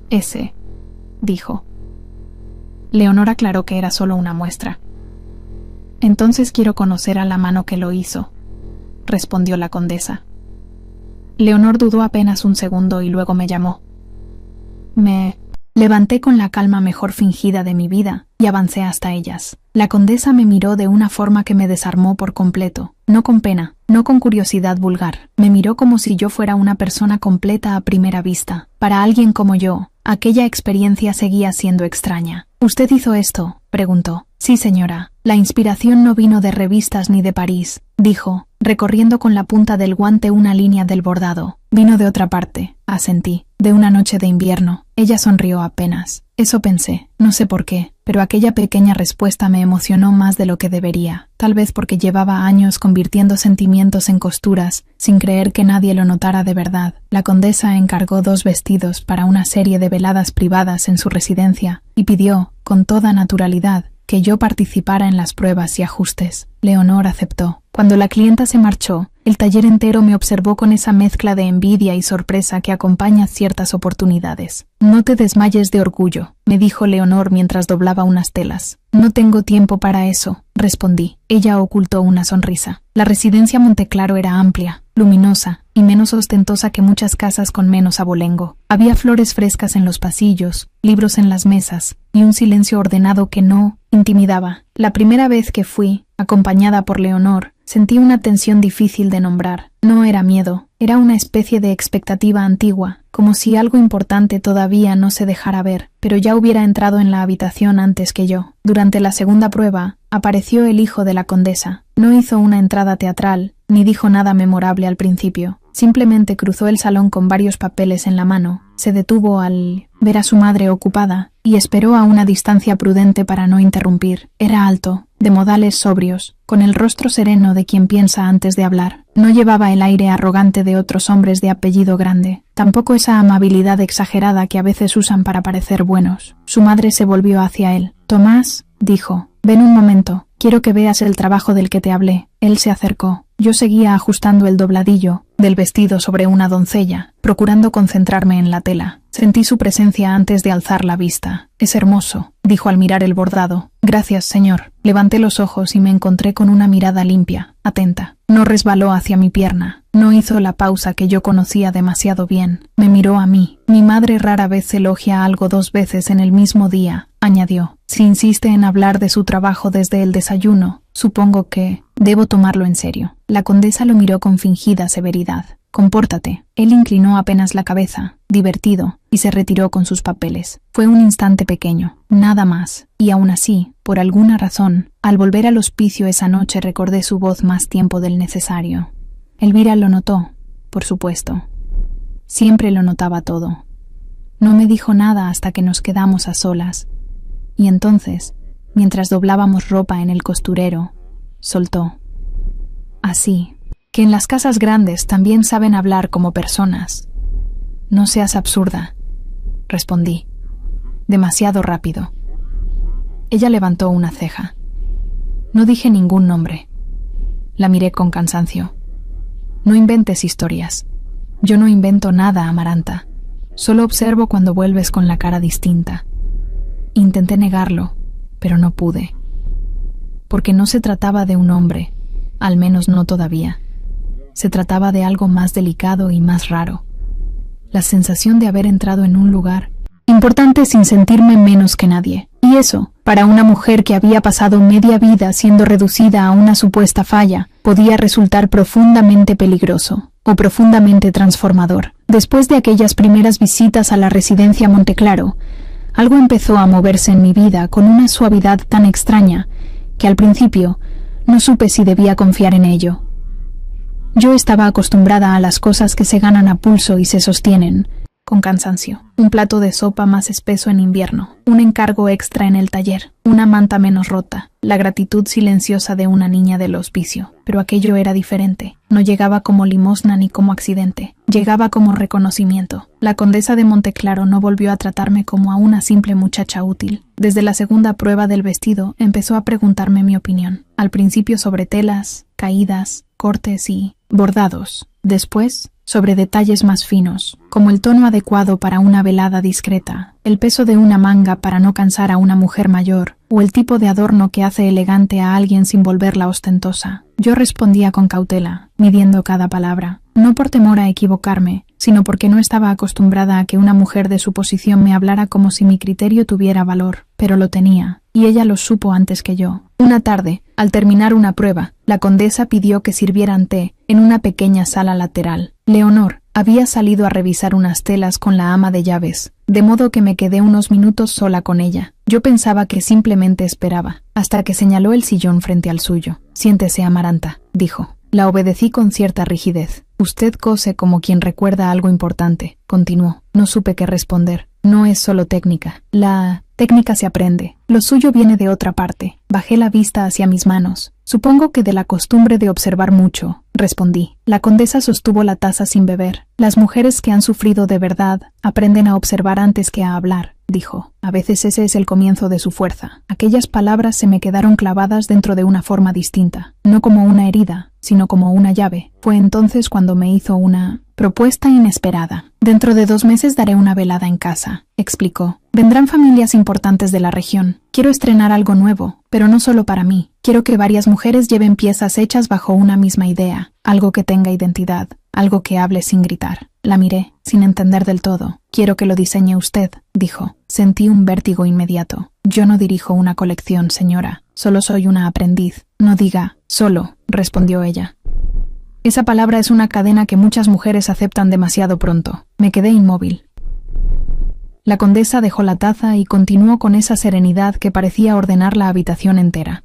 [SPEAKER 1] Ese, dijo. Leonor aclaró que era solo una muestra. Entonces quiero conocer a la mano que lo hizo, respondió la condesa. Leonor dudó apenas un segundo y luego me llamó. Me levanté con la calma mejor fingida de mi vida y avancé hasta ellas. La condesa me miró de una forma que me desarmó por completo, no con pena, no con curiosidad vulgar. Me miró como si yo fuera una persona completa a primera vista. Para alguien como yo, aquella experiencia seguía siendo extraña. ¿Usted hizo esto?, preguntó. Sí, señora. La inspiración no vino de revistas ni de París, dijo, recorriendo con la punta del guante una línea del bordado. Vino de otra parte, asentí, de una noche de invierno. Ella sonrió apenas. Eso pensé, no sé por qué, pero aquella pequeña respuesta me emocionó más de lo que debería, tal vez porque llevaba años convirtiendo sentimientos en costuras, sin creer que nadie lo notara de verdad. La condesa encargó 2 vestidos para una serie de veladas privadas en su residencia, y pidió, con toda naturalidad, que yo participara en las pruebas y ajustes. Leonor aceptó. Cuando la clienta se marchó, el taller entero me observó con esa mezcla de envidia y sorpresa que acompaña ciertas oportunidades. No te desmayes de orgullo, me dijo Leonor mientras doblaba unas telas. No tengo tiempo para eso, respondí. Ella ocultó una sonrisa. La residencia Monteclaro era amplia, luminosa y menos ostentosa que muchas casas con menos abolengo. Había flores frescas en los pasillos, libros en las mesas y un silencio ordenado que no intimidaba. La primera vez que fui, acompañada por Leonor, sentí una tensión difícil de nombrar. No era miedo, era una especie de expectativa antigua, como si algo importante todavía no se dejara ver, pero ya hubiera entrado en la habitación antes que yo. Durante la segunda prueba, apareció el hijo de la condesa. No hizo una entrada teatral, ni dijo nada memorable al principio. Simplemente cruzó el salón con varios papeles en la mano, se detuvo al ver a su madre ocupada y esperó a una distancia prudente para no interrumpir. Era alto, de modales sobrios, con el rostro sereno de quien piensa antes de hablar. No llevaba el aire arrogante de otros hombres de apellido grande, tampoco esa amabilidad exagerada que a veces usan para parecer buenos. Su madre se volvió hacia él. Tomás, dijo, ven un momento, quiero que veas el trabajo del que te hablé. Él se acercó. Yo seguía ajustando el dobladillo del vestido sobre una doncella, procurando concentrarme en la tela. Sentí su presencia antes de alzar la vista. Es hermoso, dijo al mirar el bordado. Gracias, señor. Levanté los ojos y me encontré con una mirada limpia, atenta. No resbaló hacia mi pierna. No hizo la pausa que yo conocía demasiado bien. Me miró a mí. Mi madre rara vez elogia algo 2 veces en el mismo día, añadió. Si insiste en hablar de su trabajo desde el desayuno, supongo que debo tomarlo en serio. La condesa lo miró con fingida severidad. Compórtate. Él inclinó apenas la cabeza, divertido, y se retiró con sus papeles. Fue un instante pequeño, nada más, y aún así, por alguna razón, al volver al hospicio esa noche recordé su voz más tiempo del necesario. Elvira lo notó, por supuesto. Siempre lo notaba todo. No me dijo nada hasta que nos quedamos a solas, y entonces, mientras doblábamos ropa en el costurero, soltó. Así, que en las casas grandes también saben hablar como personas. No seas absurda, respondí. Demasiado rápido. Ella levantó una ceja. No dije ningún nombre. La miré con cansancio. No inventes historias. Yo no invento nada, Amaranta. Solo observo cuando vuelves con la cara distinta. Intenté negarlo, pero no pude. Porque no se trataba de un hombre, al menos no todavía. Se trataba de algo más delicado y más raro. La sensación de haber entrado en un lugar importante sin sentirme menos que nadie. Y eso, para una mujer que había pasado media vida siendo reducida a una supuesta falla, podía resultar profundamente peligroso o profundamente transformador. Después de aquellas primeras visitas a la residencia Monteclaro, algo empezó a moverse en mi vida con una suavidad tan extraña que al principio no supe si debía confiar en ello. Yo estaba acostumbrada a las cosas que se ganan a pulso y se sostienen, con cansancio. Un plato de sopa más espeso en invierno, un encargo extra en el taller, una manta menos rota, la gratitud silenciosa de una niña del hospicio. Pero aquello era diferente. No llegaba como limosna ni como accidente. Llegaba como reconocimiento. La condesa de Monteclaro no volvió a tratarme como a una simple muchacha útil. Desde la segunda prueba del vestido empezó a preguntarme mi opinión. Al principio sobre telas, caídas, cortes y bordados. Después, sobre detalles más finos, como el tono adecuado para una velada discreta, el peso de una manga para no cansar a una mujer mayor, o el tipo de adorno que hace elegante a alguien sin volverla ostentosa. Yo respondía con cautela, midiendo cada palabra, no por temor a equivocarme, sino porque no estaba acostumbrada a que una mujer de su posición me hablara como si mi criterio tuviera valor, pero lo tenía, y ella lo supo antes que yo. Una tarde, al terminar una prueba, la condesa pidió que sirvieran té en una pequeña sala lateral. Leonor había salido a revisar unas telas con la ama de llaves, de modo que me quedé unos minutos sola con ella. Yo pensaba que simplemente esperaba, hasta que señaló el sillón frente al suyo. «Siéntese, Amaranta», dijo. La obedecí con cierta rigidez. «Usted cose como quien recuerda algo importante», continuó. No supe qué responder. No es solo técnica. La técnica se aprende. Lo suyo viene de otra parte. Bajé la vista hacia mis manos. «Supongo que de la costumbre de observar mucho», respondí. La condesa sostuvo la taza sin beber. «Las mujeres que han sufrido de verdad aprenden a observar antes que a hablar», dijo. «A veces ese es el comienzo de su fuerza». Aquellas palabras se me quedaron clavadas dentro de una forma distinta, no como una herida, sino como una llave. Fue entonces cuando me hizo una propuesta inesperada. «Dentro de 2 meses daré una velada en casa», explicó. «Vendrán familias importantes de la región. Quiero estrenar algo nuevo, pero no solo para mí. Quiero que varias mujeres lleven piezas hechas bajo una misma idea, algo que tenga identidad, algo que hable sin gritar». La miré, sin entender del todo. «Quiero que lo diseñe usted», dijo. Sentí un vértigo inmediato. «Yo no dirijo una colección, señora. Solo soy una aprendiz». «No diga solo», respondió ella. «Esa palabra es una cadena que muchas mujeres aceptan demasiado pronto». Me quedé inmóvil. La condesa dejó la taza y continuó con esa serenidad que parecía ordenar la habitación entera.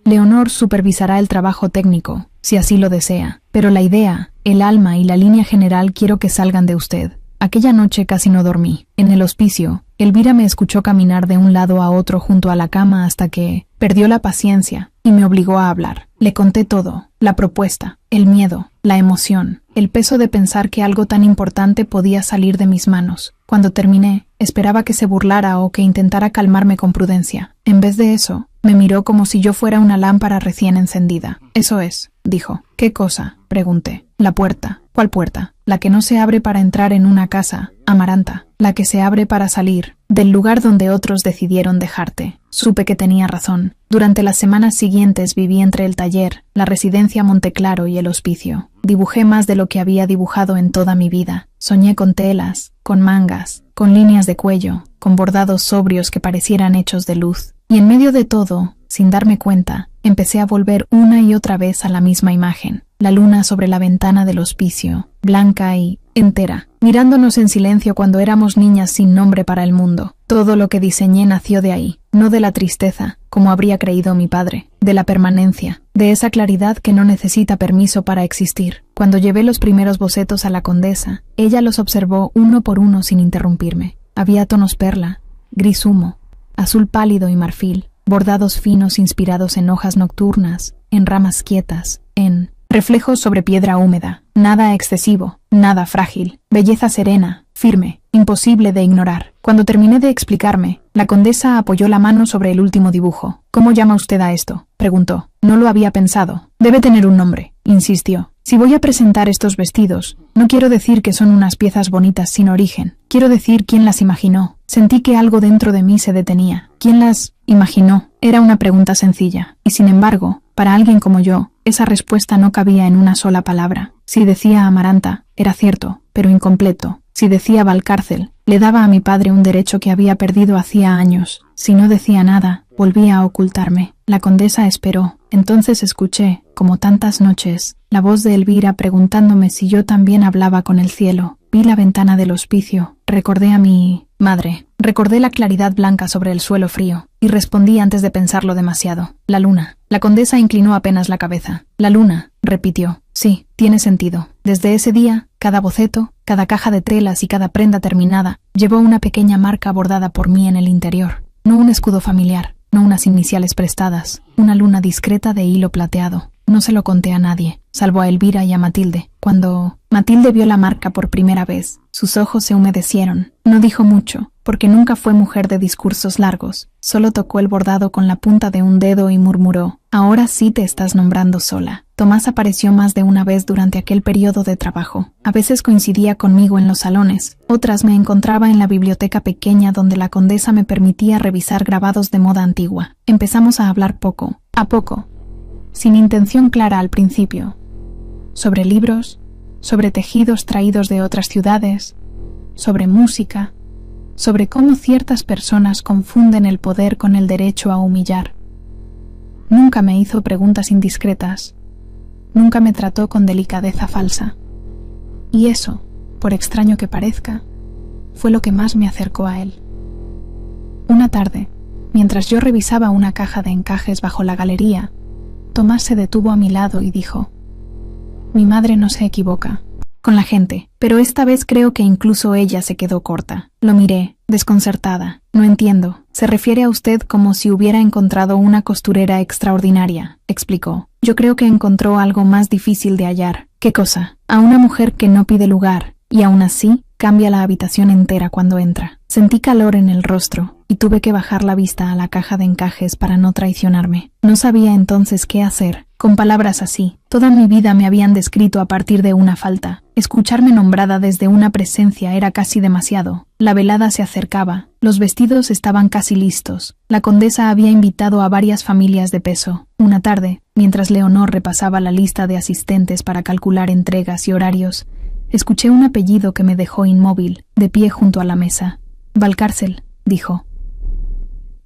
[SPEAKER 1] «Leonor supervisará el trabajo técnico, si así lo desea, pero la idea, el alma y la línea general quiero que salgan de usted». Aquella noche casi no dormí. En el hospicio, Elvira me escuchó caminar de un lado a otro junto a la cama hasta que perdió la paciencia y me obligó a hablar. Le conté todo, la propuesta, el miedo, la emoción, el peso de pensar que algo tan importante podía salir de mis manos. Cuando terminé, esperaba que se burlara o que intentara calmarme con prudencia. En vez de eso, me miró como si yo fuera una lámpara recién encendida. «Eso es», dijo. «¿Qué cosa?», pregunté. «La puerta». «¿Cuál puerta?». «La que no se abre para entrar en una casa, Amaranta. La que se abre para salir del lugar donde otros decidieron dejarte». Supe que tenía razón. Durante las semanas siguientes viví entre el taller, la residencia Monteclaro y el hospicio. Dibujé más de lo que había dibujado en toda mi vida. Soñé con telas, con mangas, con líneas de cuello, con bordados sobrios que parecieran hechos de luz. Y en medio de todo, sin darme cuenta, empecé a volver una y otra vez a la misma imagen. La luna sobre la ventana del hospicio, blanca y entera, mirándonos en silencio cuando éramos niñas sin nombre para el mundo. Todo lo que diseñé nació de ahí, no de la tristeza, como habría creído mi padre, de la permanencia, de esa claridad que no necesita permiso para existir. Cuando llevé los primeros bocetos a la condesa, ella los observó uno por uno sin interrumpirme. Había tonos perla, gris humo, azul pálido y marfil, bordados finos inspirados en hojas nocturnas, en ramas quietas, en reflejos sobre piedra húmeda. Nada excesivo, nada frágil, belleza serena, firme, imposible de ignorar. Cuando terminé de explicarme, la condesa apoyó la mano sobre el último dibujo. «¿Cómo llama usted a esto?», preguntó. «No lo había pensado. Debe tener un nombre», insistió. «Si voy a presentar estos vestidos, no quiero decir que son unas piezas bonitas sin origen. Quiero decir quién las imaginó». Sentí que algo dentro de mí se detenía. ¿Quién las imaginó? Era una pregunta sencilla, y sin embargo, para alguien como yo, esa respuesta no cabía en una sola palabra. Si decía Amaranta, era cierto, pero incompleto. Si decía Valcárcel, le daba a mi padre un derecho que había perdido hacía años. Si no decía nada, volvía a ocultarme. La condesa esperó. Entonces escuché, como tantas noches, la voz de Elvira preguntándome si yo también hablaba con el cielo. Vi la ventana del hospicio. Recordé a mi madre. Recordé la claridad blanca sobre el suelo frío. Y respondí antes de pensarlo demasiado. «La luna». La condesa inclinó apenas la cabeza. «La luna», repitió. «Sí, tiene sentido». Desde ese día, Cada boceto, cada caja de telas y cada prenda terminada llevó una pequeña marca bordada por mí en el interior. No un escudo familiar, no unas iniciales prestadas, una luna discreta de hilo plateado. No se lo conté a nadie, salvo a Elvira y a Matilde. Cuando Matilde vio la marca por primera vez, sus ojos se humedecieron. No dijo mucho, porque nunca fue mujer de discursos largos. Solo tocó el bordado con la punta de un dedo y murmuró: «Ahora sí te estás nombrando sola». Tomás apareció más de una vez durante aquel periodo de trabajo. A veces coincidía conmigo en los salones, otras me encontraba en la biblioteca pequeña donde la condesa me permitía revisar grabados de moda antigua. Empezamos a hablar poco a poco, sin intención clara al principio, sobre libros, sobre tejidos traídos de otras ciudades, sobre música, sobre cómo ciertas personas confunden el poder con el derecho a humillar. Nunca me hizo preguntas indiscretas, nunca me trató con delicadeza falsa. Y eso, por extraño que parezca, fue lo que más me acercó a él. Una tarde, mientras yo revisaba una caja de encajes bajo la galería, Tomás se detuvo a mi lado y dijo: «Mi madre no se equivoca con la gente, pero esta vez creo que incluso ella se quedó corta». Lo miré, desconcertada. «No entiendo. Se refiere a usted como si hubiera encontrado una costurera extraordinaria», explicó. «Yo creo que encontró algo más difícil de hallar». «¿Qué cosa?» «A una mujer que no pide lugar, y aún así cambia la habitación entera cuando entra». Sentí calor en el rostro y tuve que bajar la vista a la caja de encajes para no traicionarme. No sabía entonces qué hacer. Con palabras así, toda mi vida me habían descrito a partir de una falta. Escucharme nombrada desde una presencia era casi demasiado. La velada se acercaba, los vestidos estaban casi listos. La condesa había invitado a varias familias de peso. Una tarde, mientras Leonor repasaba la lista de asistentes para calcular entregas y horarios, escuché un apellido que me dejó inmóvil, de pie junto a la mesa. «Valcárcel», dijo.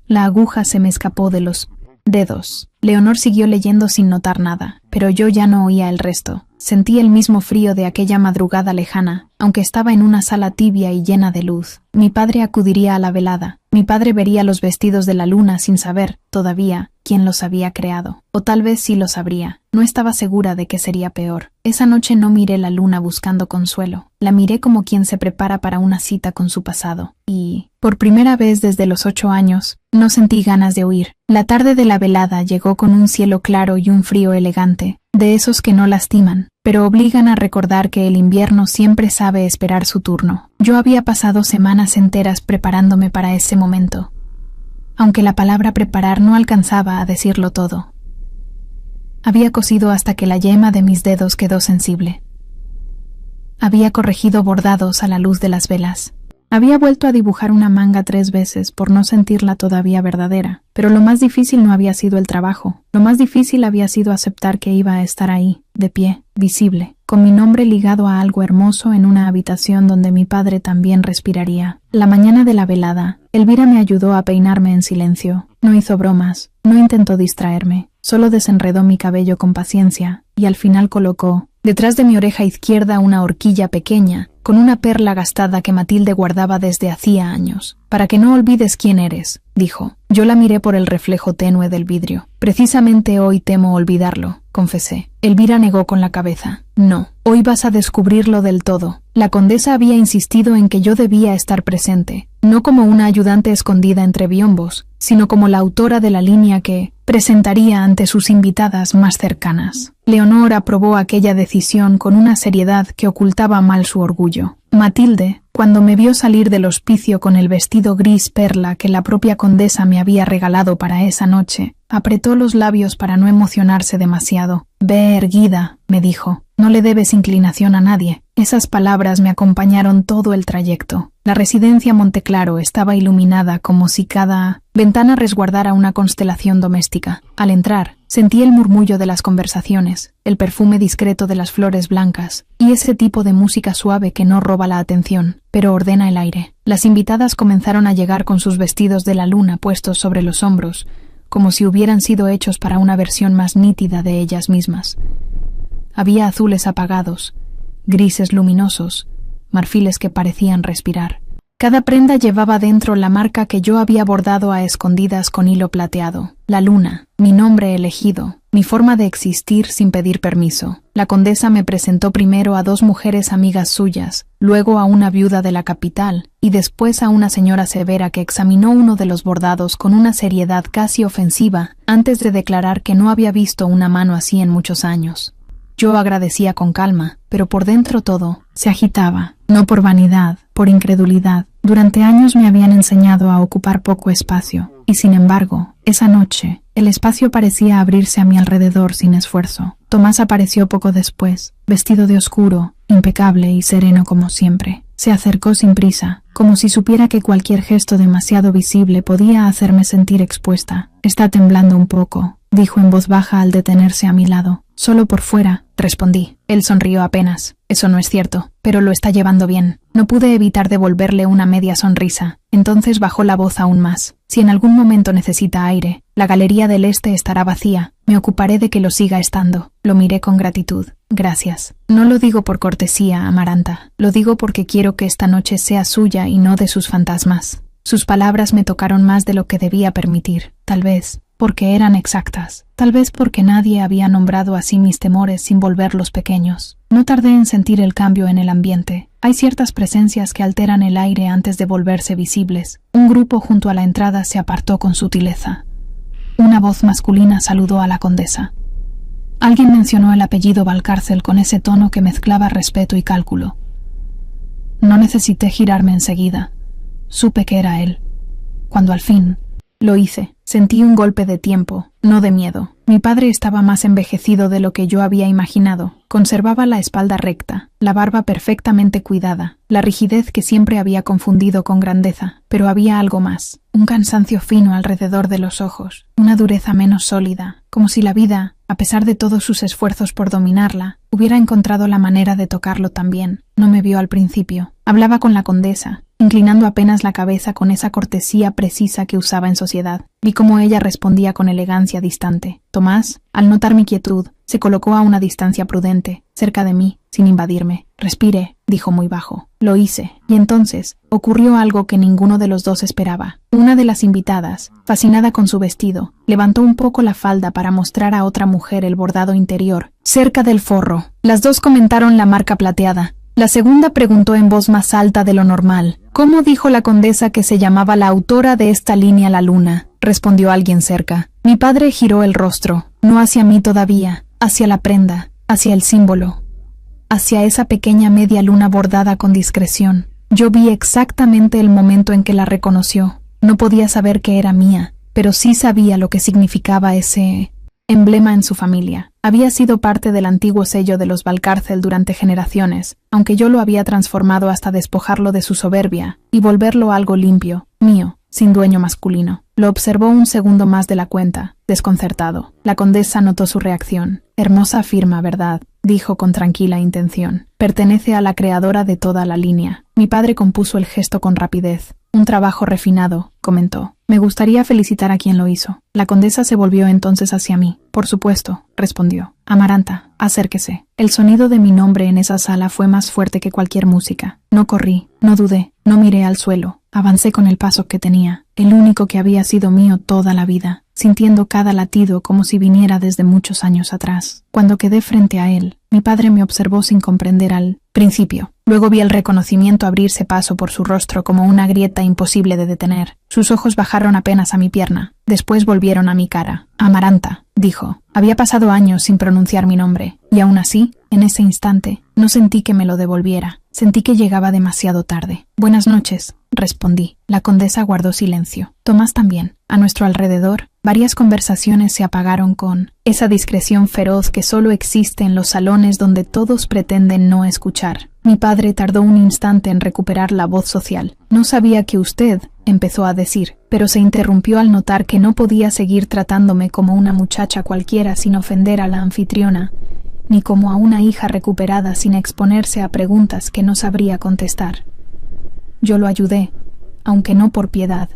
[SPEAKER 1] La aguja se me escapó de los dedos. Leonor siguió leyendo sin notar nada, pero yo ya no oía el resto. Sentí el mismo frío de aquella madrugada lejana, aunque estaba en una sala tibia y llena de luz. Mi padre acudiría a la velada. Mi padre vería los vestidos de la luna sin saber, todavía, quién los había creado. O tal vez sí lo sabría. No estaba segura de que sería peor. Esa noche no miré la luna buscando consuelo. La miré como quien se prepara para una cita con su pasado. Y, por primera vez desde los 8 años, no sentí ganas de huir. La tarde de la velada llegó con un cielo claro y un frío elegante, de esos que no lastiman, pero obligan a recordar que el invierno siempre sabe esperar su turno. Yo había pasado semanas enteras preparándome para ese momento, aunque la palabra preparar no alcanzaba a decirlo todo. Había cosido hasta que la yema de mis dedos quedó sensible. Había corregido bordados a la luz de las velas. Había vuelto a dibujar una manga 3 veces por no sentirla todavía verdadera, pero lo más difícil no había sido el trabajo. Lo más difícil había sido aceptar que iba a estar ahí, de pie, visible, con mi nombre ligado a algo hermoso en una habitación donde mi padre también respiraría. La mañana de la velada, Elvira me ayudó a peinarme en silencio. No hizo bromas, no intentó distraerme, solo desenredó mi cabello con paciencia y al final colocó, detrás de mi oreja izquierda, una horquilla pequeña, con una perla gastada que Matilde guardaba desde hacía años. «Para que no olvides quién eres», dijo. Yo la miré por el reflejo tenue del vidrio. «Precisamente hoy temo olvidarlo», confesé. Elvira negó con la cabeza. «No, hoy vas a descubrirlo del todo». La condesa había insistido en que yo debía estar presente, no como una ayudante escondida entre biombos, sino como la autora de la línea que presentaría ante sus invitadas más cercanas. Leonor aprobó aquella decisión con una seriedad que ocultaba mal su orgullo. Matilde, cuando me vio salir del hospicio con el vestido gris perla que la propia condesa me había regalado para esa noche, apretó los labios para no emocionarse demasiado. «Ve erguida», me dijo. «No le debes inclinación a nadie». Esas palabras me acompañaron todo el trayecto. La residencia Monteclaro estaba iluminada como si cada ventana resguardara una constelación doméstica. Al entrar, sentí el murmullo de las conversaciones, el perfume discreto de las flores blancas y ese tipo de música suave que no roba la atención, pero ordena el aire. Las invitadas comenzaron a llegar con sus vestidos de la luna puestos sobre los hombros, como si hubieran sido hechos para una versión más nítida de ellas mismas. Había azules apagados, grises luminosos, marfiles que parecían respirar. Cada prenda llevaba dentro la marca que yo había bordado a escondidas con hilo plateado. La luna, mi nombre elegido, mi forma de existir sin pedir permiso. La condesa me presentó primero a 2 mujeres amigas suyas, luego a una viuda de la capital, y después a una señora severa que examinó uno de los bordados con una seriedad casi ofensiva, antes de declarar que no había visto una mano así en muchos años. Yo agradecía con calma, pero por dentro todo se agitaba, no por vanidad, por incredulidad. Durante años me habían enseñado a ocupar poco espacio, y sin embargo, esa noche, el espacio parecía abrirse a mi alrededor sin esfuerzo. Tomás apareció poco después, vestido de oscuro, impecable y sereno como siempre. Se acercó sin prisa, como si supiera que cualquier gesto demasiado visible podía hacerme sentir expuesta. «Está temblando un poco», dijo en voz baja al detenerse a mi lado. «Solo por fuera», respondí. Él sonrió apenas. «Eso no es cierto, pero lo está llevando bien». No pude evitar devolverle una media sonrisa. Entonces bajó la voz aún más. «Si en algún momento necesita aire, la galería del este estará vacía. Me ocuparé de que lo siga estando». Lo miré con gratitud. «Gracias. No lo digo por cortesía, Amaranta. Lo digo porque quiero que esta noche sea suya y no de sus fantasmas». Sus palabras me tocaron más de lo que debía permitir. Tal vez porque eran exactas. Tal vez porque nadie había nombrado así mis temores sin volverlos pequeños. No tardé en sentir el cambio en el ambiente. Hay ciertas presencias que alteran el aire antes de volverse visibles. Un grupo junto a la entrada se apartó con sutileza. Una voz masculina saludó a la condesa. Alguien mencionó el apellido Valcárcel con ese tono que mezclaba respeto y cálculo. No necesité girarme enseguida. Supe que era él. Cuando al fin lo hice, sentí un golpe de tiempo, no de miedo. Mi padre estaba más envejecido de lo que yo había imaginado. Conservaba la espalda recta, la barba perfectamente cuidada, la rigidez que siempre había confundido con grandeza. Pero había algo más, un cansancio fino alrededor de los ojos, una dureza menos sólida, como si la vida, a pesar de todos sus esfuerzos por dominarla, hubiera encontrado la manera de tocarlo también. No me vio al principio. Hablaba con la condesa, inclinando apenas la cabeza con esa cortesía precisa que usaba en sociedad. Vi cómo ella respondía con elegancia distante. Tomás, al notar mi quietud, se colocó a una distancia prudente, cerca de mí, sin invadirme. «Respire», dijo muy bajo. Lo hice, y entonces ocurrió algo que ninguno de los dos esperaba. Una de las invitadas, fascinada con su vestido, levantó un poco la falda para mostrar a otra mujer el bordado interior, cerca del forro. Las dos comentaron la marca plateada. La segunda preguntó en voz más alta de lo normal: «¿Cómo dijo la condesa que se llamaba la autora de esta línea La Luna?», respondió alguien cerca. Mi padre giró el rostro, no hacia mí todavía, hacia la prenda, hacia el símbolo, hacia esa pequeña media luna bordada con discreción. Yo vi exactamente el momento en que la reconoció. No podía saber que era mía, pero sí sabía lo que significaba ese emblema en su familia. Había sido parte del antiguo sello de los Valcárcel durante generaciones, aunque yo lo había transformado hasta despojarlo de su soberbia y volverlo algo limpio, mío, sin dueño masculino. Lo observó un segundo más de la cuenta, desconcertado. La condesa notó su reacción. «Hermosa firma, ¿verdad?», dijo con tranquila intención. «Pertenece a la creadora de toda la línea». Mi padre compuso el gesto con rapidez. «Un trabajo refinado», comentó. «Me gustaría felicitar a quien lo hizo». La condesa se volvió entonces hacia mí. «Por supuesto», respondió. «Amaranta, acérquese». El sonido de mi nombre en esa sala fue más fuerte que cualquier música. No corrí, no dudé, no miré al suelo. Avancé con el paso que tenía, el único que había sido mío toda la vida, sintiendo cada latido como si viniera desde muchos años atrás. Cuando quedé frente a él, mi padre me observó sin comprender al principio. Luego vi el reconocimiento abrirse paso por su rostro como una grieta imposible de detener. Sus ojos bajaron apenas a mi pierna, después volvieron a mi cara. «Amaranta», dijo. Había pasado años sin pronunciar mi nombre, y aún así, en ese instante, no sentí que me lo devolviera. Sentí que llegaba demasiado tarde. «Buenas noches», respondí. La condesa guardó silencio. Tomás también. A nuestro alrededor, varias conversaciones se apagaron con esa discreción feroz que solo existe en los salones donde todos pretenden no escuchar. Mi padre tardó un instante en recuperar la voz social. «No sabía que usted», empezó a decir, pero se interrumpió al notar que no podía seguir tratándome como una muchacha cualquiera sin ofender a la anfitriona, ni como a una hija recuperada sin exponerse a preguntas que no sabría contestar. Yo lo ayudé, aunque no por piedad.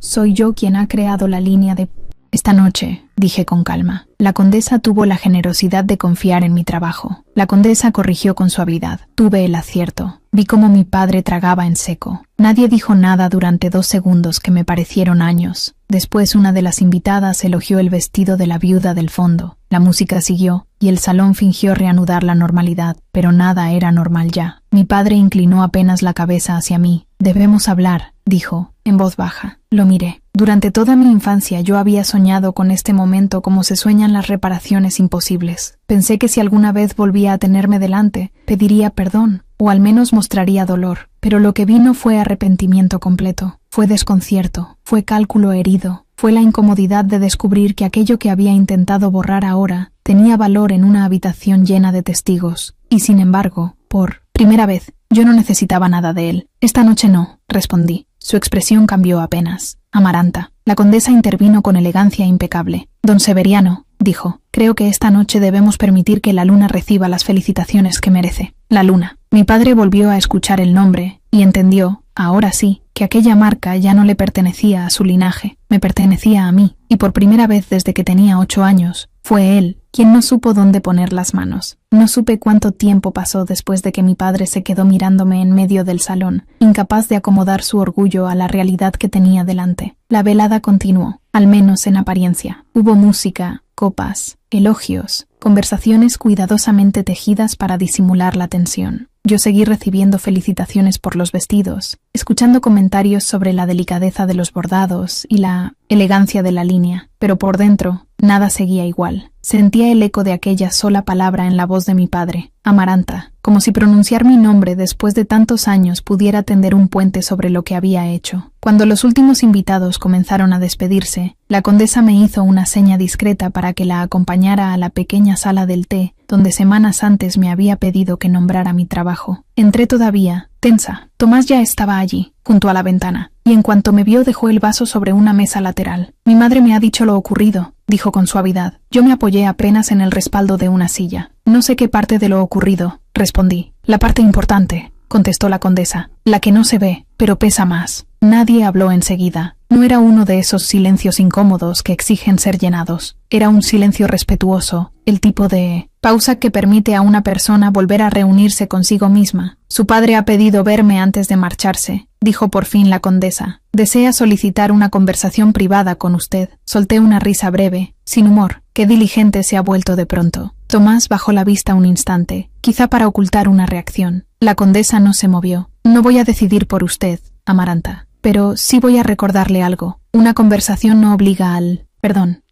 [SPEAKER 1] Soy yo quien ha creado la línea de... «Esta noche», dije con calma. La condesa tuvo la generosidad de confiar en mi trabajo. La condesa corrigió con suavidad. «Tuve el acierto. Vi cómo mi padre tragaba en seco. Nadie dijo nada durante 2 segundos que me parecieron años. Después una de las invitadas elogió el vestido de la viuda del fondo. La música siguió, y el salón fingió reanudar la normalidad, pero nada era normal ya. Mi padre inclinó apenas la cabeza hacia mí. «Debemos hablar», dijo, en voz baja. Lo miré. Durante toda mi infancia yo había soñado con este momento como se sueñan las reparaciones imposibles. Pensé que si alguna vez volvía a tenerme delante, pediría perdón, o al menos mostraría dolor. Pero lo que vino fue arrepentimiento completo, fue desconcierto, fue cálculo herido, fue la incomodidad de descubrir que aquello que había intentado borrar ahora tenía valor en una habitación llena de testigos. Y sin embargo, por primera vez, yo no necesitaba nada de él. «Esta noche no», respondí. Su expresión cambió apenas. «Amaranta». La condesa intervino con elegancia impecable. «Don Severiano», dijo, «creo que esta noche debemos permitir que la luna reciba las felicitaciones que merece». La luna. Mi padre volvió a escuchar el nombre y entendió, ahora sí, que aquella marca ya no le pertenecía a su linaje, me pertenecía a mí, y por primera vez desde que tenía 8 años, fue él quien no supo dónde poner las manos. No supe cuánto tiempo pasó después de que mi padre se quedó mirándome en medio del salón, incapaz de acomodar su orgullo a la realidad que tenía delante. La velada continuó, al menos en apariencia. Hubo música, copas, elogios, conversaciones cuidadosamente tejidas para disimular la tensión. Yo seguí recibiendo felicitaciones por los vestidos, escuchando comentarios sobre la delicadeza de los bordados y la elegancia de la línea, pero por dentro nada seguía igual. Sentía el eco de aquella sola palabra en la voz de mi padre, Amaranta, como si pronunciar mi nombre después de tantos años pudiera tender un puente sobre lo que había hecho. Cuando los últimos invitados comenzaron a despedirse, la condesa me hizo una seña discreta para que la acompañara a la pequeña sala del té, donde semanas antes me había pedido que nombrara mi trabajo. Entré todavía, tensa. Tomás ya estaba allí, junto a la ventana, y en cuanto me vio dejó el vaso sobre una mesa lateral. «Mi madre me ha dicho lo ocurrido», dijo con suavidad. Yo me apoyé apenas en el respaldo de una silla. «No sé qué parte de lo ocurrido», respondí. «La parte importante», contestó la condesa, «la que no se ve, pero pesa más». Nadie habló enseguida. No era uno de esos silencios incómodos que exigen ser llenados. Era un silencio respetuoso, el tipo de pausa que permite a una persona volver a reunirse consigo misma. «Su padre ha pedido verme antes de marcharse», dijo por fin la condesa. «Desea solicitar una conversación privada con usted». Solté una risa breve, sin humor. «Qué diligente se ha vuelto de pronto». Tomás bajó la vista un instante, quizá para ocultar una reacción. La condesa no se movió. «No voy a decidir por usted, Amaranta. Pero sí voy a recordarle algo. Una conversación no obliga al...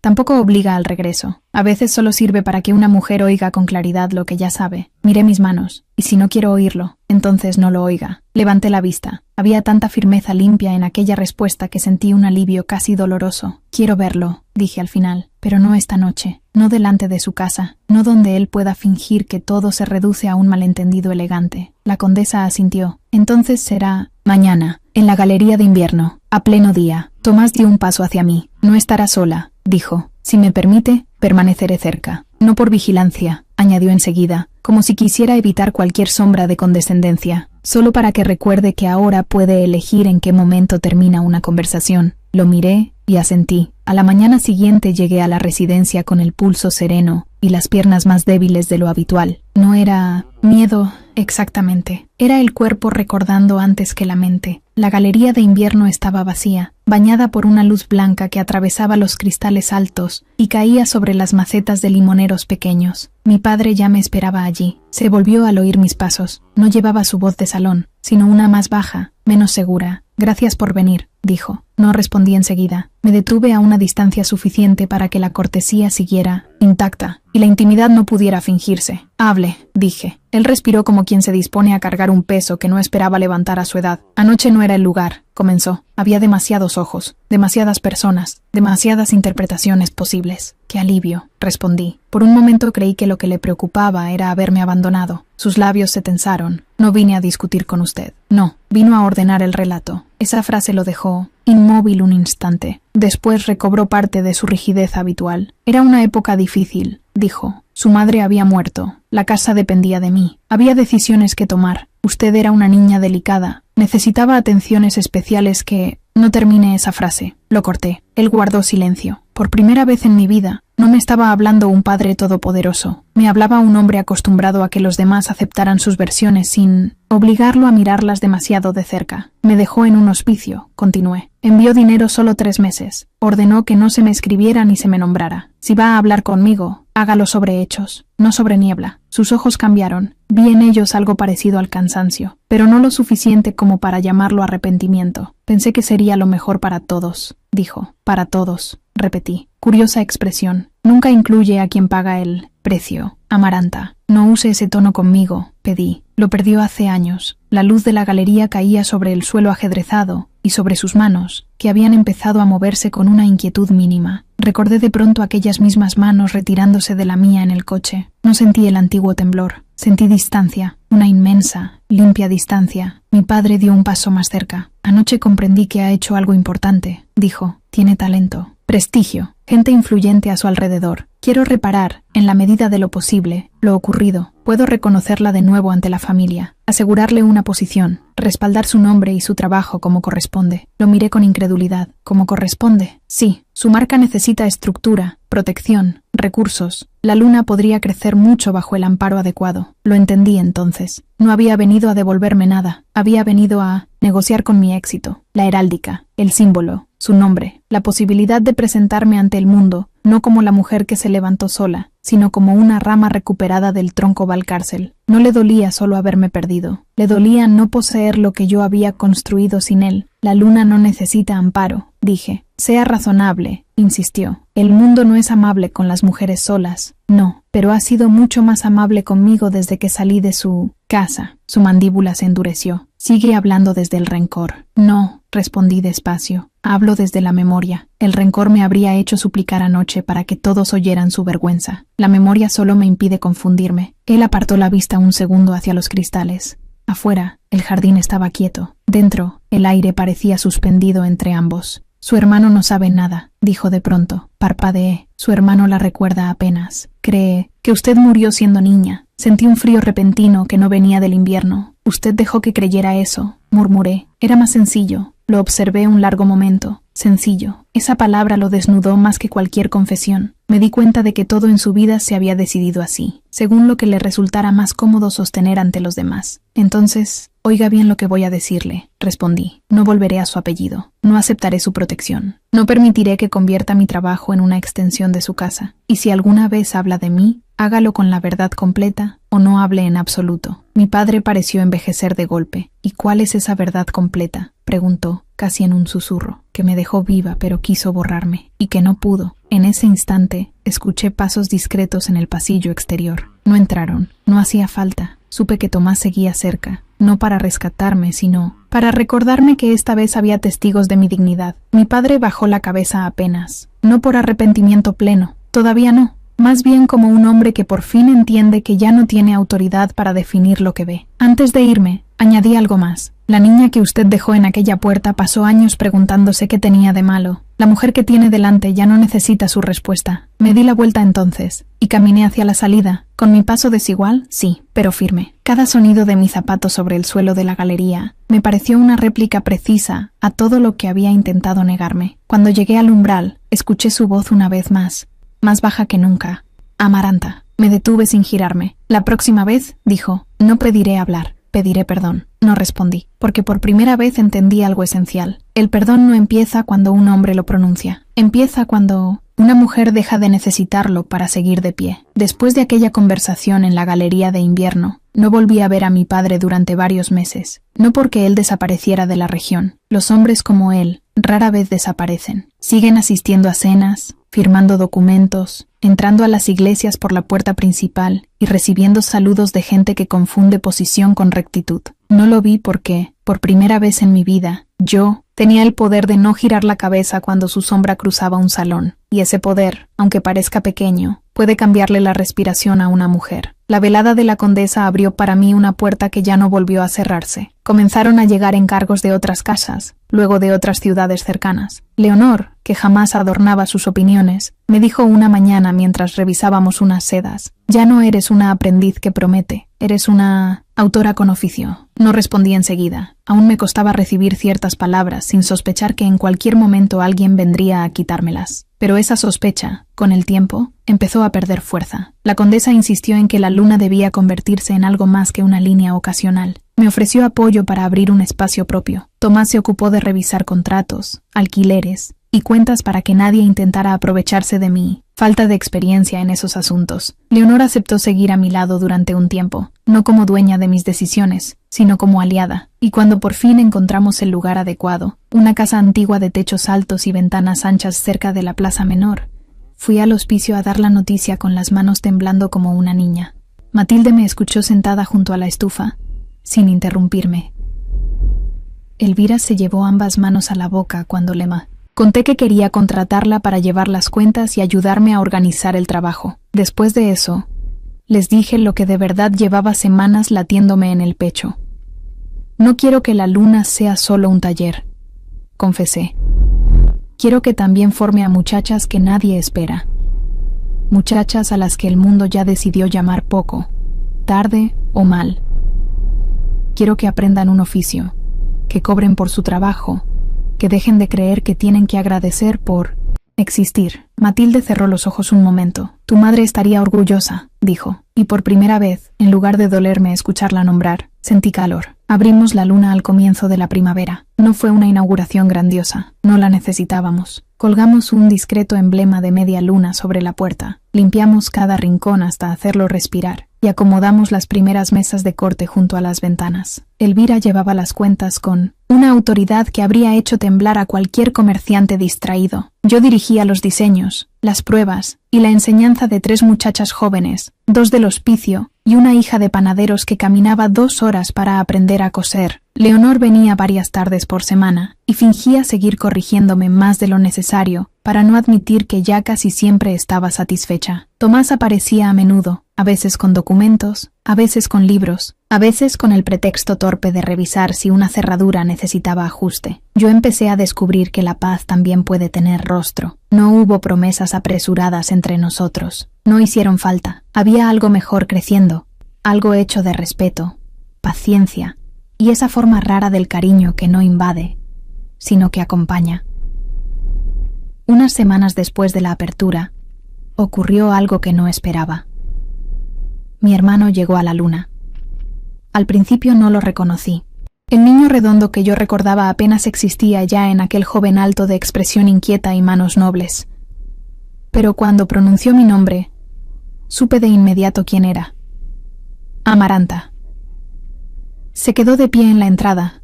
[SPEAKER 1] tampoco obliga al regreso. A veces solo sirve para que una mujer oiga con claridad lo que ya sabe. Miré mis manos, y si no quiero oírlo, entonces no lo oiga». Levanté la vista. Había tanta firmeza limpia en aquella respuesta que sentí un alivio casi doloroso. «Quiero verlo», dije al final, «pero no esta noche, no delante de su casa, no donde él pueda fingir que todo se reduce a un malentendido elegante». La condesa asintió. «Entonces será mañana, en la galería de invierno, a pleno día». Tomás dio un paso hacia mí. «No estará sola», dijo. «Si me permite, permaneceré cerca». «No por vigilancia», añadió enseguida, como si quisiera evitar cualquier sombra de condescendencia. «Solo para que recuerde que ahora puede elegir en qué momento termina una conversación». Lo miré y asentí. A la mañana siguiente llegué a la residencia con el pulso sereno y las piernas más débiles de lo habitual. No era miedo exactamente. Era el cuerpo recordando antes que la mente. La galería de invierno estaba vacía, bañada por una luz blanca que atravesaba los cristales altos y caía sobre las macetas de limoneros pequeños. Mi padre ya me esperaba allí. Se volvió al oír mis pasos. No llevaba su voz de salón, sino una más baja, menos segura. «Gracias por venir», dijo. No respondí enseguida. Me detuve a una distancia suficiente para que la cortesía siguiera intacta y la intimidad no pudiera fingirse. «Hable», dije. Él respiró como quien se dispone a cargar un peso que no esperaba levantar a su edad. «Anoche no era el lugar», comenzó. «Había demasiados ojos, demasiadas personas, demasiadas interpretaciones posibles». «Qué alivio», respondí. Por un momento creí que lo que le preocupaba era haberme abandonado. Sus labios se tensaron. «No vine a discutir con usted». «No, vino a ordenar el relato». Esa frase lo dejó inmóvil un instante. Después recobró parte de su rigidez habitual. «Era una época difícil», dijo. «Su madre había muerto. La casa dependía de mí. Había decisiones que tomar. Usted era una niña delicada. Necesitaba atenciones especiales que...». No terminé esa frase. Lo corté. Él guardó silencio. Por primera vez en mi vida, no me estaba hablando un padre todopoderoso. Me hablaba un hombre acostumbrado a que los demás aceptaran sus versiones sin obligarlo a mirarlas demasiado de cerca. Me dejó en un hospicio, continué. Envió dinero solo 3 meses. Ordenó que no se me escribiera ni se me nombrara. Si va a hablar conmigo, hágalo sobre hechos, no sobre niebla. Sus ojos cambiaron. Vi en ellos algo parecido al cansancio, pero no lo suficiente como para llamarlo arrepentimiento. Pensé que sería lo mejor para todos, dijo. Para todos, repetí. Curiosa expresión. Nunca incluye a quien paga el precio. Amaranta, no use ese tono conmigo, pedí. Lo perdió hace años. La luz de la galería caía sobre el suelo ajedrezado y sobre sus manos, que habían empezado a moverse con una inquietud mínima. Recordé de pronto aquellas mismas manos retirándose de la mía en el coche. No sentí el antiguo temblor. Sentí distancia, una inmensa, limpia distancia. Mi padre dio un paso más cerca. Anoche comprendí que ha hecho algo importante, dijo. Tiene talento, prestigio, gente influyente a su alrededor. Quiero reparar, en la medida de lo posible, lo ocurrido. Puedo reconocerla de nuevo ante la familia, asegurarle una posición, respaldar su nombre y su trabajo como corresponde. Lo miré con incredulidad. ¿Cómo corresponde? Sí, su marca necesita estructura, protección, recursos. La luna podría crecer mucho bajo el amparo adecuado. Lo entendí entonces. No había venido a devolverme nada. Había venido a negociar con mi éxito. La heráldica, el símbolo, su nombre, la posibilidad de presentarme ante el mundo, no como la mujer que se levantó sola, sino como una rama recuperada del tronco Valcárcel. No le dolía solo haberme perdido. Le dolía no poseer lo que yo había construido sin él. La luna no necesita amparo, dije. Sea razonable, insistió. El mundo no es amable con las mujeres solas. No, pero ha sido mucho más amable conmigo desde que salí de su casa. Su mandíbula se endureció. Sigue hablando desde el rencor. No, respondí despacio. Hablo desde la memoria. El rencor me habría hecho suplicar anoche para que todos oyeran su vergüenza. La memoria solo me impide confundirme. Él apartó la vista un segundo hacia los cristales. Afuera, el jardín estaba quieto. Dentro, el aire parecía suspendido entre ambos. Su hermano no sabe nada, dijo de pronto. Parpadeé. Su hermano la recuerda apenas. Cree que usted murió siendo niña. Sentí un frío repentino que no venía del invierno. Usted dejó que creyera eso, murmuré. Era más sencillo. Lo observé un largo momento. Sencillo. Esa palabra lo desnudó más que cualquier confesión. Me di cuenta de que todo en su vida se había decidido así, según lo que le resultara más cómodo sostener ante los demás. Entonces, oiga bien lo que voy a decirle, respondí. No volveré a su apellido. No aceptaré su protección. No permitiré que convierta mi trabajo en una extensión de su casa. Y si alguna vez habla de mí, hágalo con la verdad completa o no hable en absoluto. Mi padre pareció envejecer de golpe. ¿Y cuál es esa verdad completa?, preguntó, casi en un susurro, que me dejó viva pero quiso borrarme, y que no pudo. En ese instante, escuché pasos discretos en el pasillo exterior. No entraron, no hacía falta. Supe que Tomás seguía cerca, no para rescatarme, sino para recordarme que esta vez había testigos de mi dignidad. Mi padre bajó la cabeza apenas, no por arrepentimiento pleno, todavía no. Más bien como un hombre que por fin entiende que ya no tiene autoridad para definir lo que ve. Antes de irme, añadí algo más. La niña que usted dejó en aquella puerta pasó años preguntándose qué tenía de malo. La mujer que tiene delante ya no necesita su respuesta. Me di la vuelta entonces, y caminé hacia la salida. Con mi paso desigual, sí, pero firme. Cada sonido de mi zapato sobre el suelo de la galería me pareció una réplica precisa a todo lo que había intentado negarme. Cuando llegué al umbral, escuché su voz una vez más baja que nunca. Amaranta. Me detuve sin girarme. La próxima vez, dijo, no pediré hablar, pediré perdón. No respondí, porque por primera vez entendí algo esencial. El perdón no empieza cuando un hombre lo pronuncia. Empieza cuando una mujer deja de necesitarlo para seguir de pie. Después de aquella conversación en la galería de invierno, no volví a ver a mi padre durante varios meses. No porque él desapareciera de la región. Los hombres como él rara vez desaparecen. Siguen asistiendo a cenas, firmando documentos, entrando a las iglesias por la puerta principal y recibiendo saludos de gente que confunde posición con rectitud. No lo vi porque, por primera vez en mi vida, yo tenía el poder de no girar la cabeza cuando su sombra cruzaba un salón, y ese poder, aunque parezca pequeño, puede cambiarle la respiración a una mujer. La velada de la condesa abrió para mí una puerta que ya no volvió a cerrarse. Comenzaron a llegar encargos de otras casas, luego de otras ciudades cercanas. Leonor, que jamás adornaba sus opiniones, me dijo una mañana mientras revisábamos unas sedas: «Ya no eres una aprendiz que promete, eres una autora con oficio». No respondí enseguida. Aún me costaba recibir ciertas palabras sin sospechar que en cualquier momento alguien vendría a quitármelas. Pero esa sospecha, con el tiempo, empezó a perder fuerza. La condesa insistió en que la luna debía convertirse en algo más que una línea ocasional. Me ofreció apoyo para abrir un espacio propio. Tomás se ocupó de revisar contratos, alquileres y cuentas para que nadie intentara aprovecharse de mi falta de experiencia en esos asuntos. Leonor aceptó seguir a mi lado durante un tiempo, no como dueña de mis decisiones, sino como aliada, y cuando por fin encontramos el lugar adecuado, una casa antigua de techos altos y ventanas anchas cerca de la Plaza Menor, fui al hospicio a dar la noticia con las manos temblando como una niña. Matilde me escuchó sentada junto a la estufa, sin interrumpirme. Elvira se llevó ambas manos a la boca cuando le conté que quería contratarla para llevar las cuentas y ayudarme a organizar el trabajo. Después de eso, les dije lo que de verdad llevaba semanas latiéndome en el pecho. «No quiero que la luna sea solo un taller», confesé. «Quiero que también forme a muchachas que nadie espera. Muchachas a las que el mundo ya decidió llamar poco, tarde o mal. Quiero que aprendan un oficio, que cobren por su trabajo, que dejen de creer que tienen que agradecer por existir». Matilde cerró los ojos un momento. «Tu madre estaría orgullosa», dijo, y por primera vez, en lugar de dolerme escucharla nombrar, sentí calor. Abrimos la luna al comienzo de la primavera. No fue una inauguración grandiosa, no la necesitábamos. Colgamos un discreto emblema de media luna sobre la puerta, limpiamos cada rincón hasta hacerlo respirar, y acomodamos las primeras mesas de corte junto a las ventanas. Elvira llevaba las cuentas con una autoridad que habría hecho temblar a cualquier comerciante distraído. Yo dirigía los diseños, las pruebas y la enseñanza de 3 muchachas jóvenes, 2 del hospicio y una hija de panaderos que caminaba 2 horas para aprender a coser. Leonor venía varias tardes por semana y fingía seguir corrigiéndome más de lo necesario para no admitir que ya casi siempre estaba satisfecha. Tomás aparecía a menudo, a veces con documentos, a veces con libros, a veces con el pretexto torpe de revisar si una cerradura necesitaba ajuste. Yo empecé a descubrir que la paz también puede tener rostro. No hubo promesas apresuradas entre nosotros. No hicieron falta. Había algo mejor creciendo, algo hecho de respeto, paciencia y esa forma rara del cariño que no invade, sino que acompaña. Unas semanas después de la apertura, ocurrió algo que no esperaba. Mi hermano llegó a la luna. Al principio no lo reconocí. El niño redondo que yo recordaba apenas existía ya en aquel joven alto de expresión inquieta y manos nobles. Pero cuando pronunció mi nombre, supe de inmediato quién era. Amaranta. Se quedó de pie en la entrada,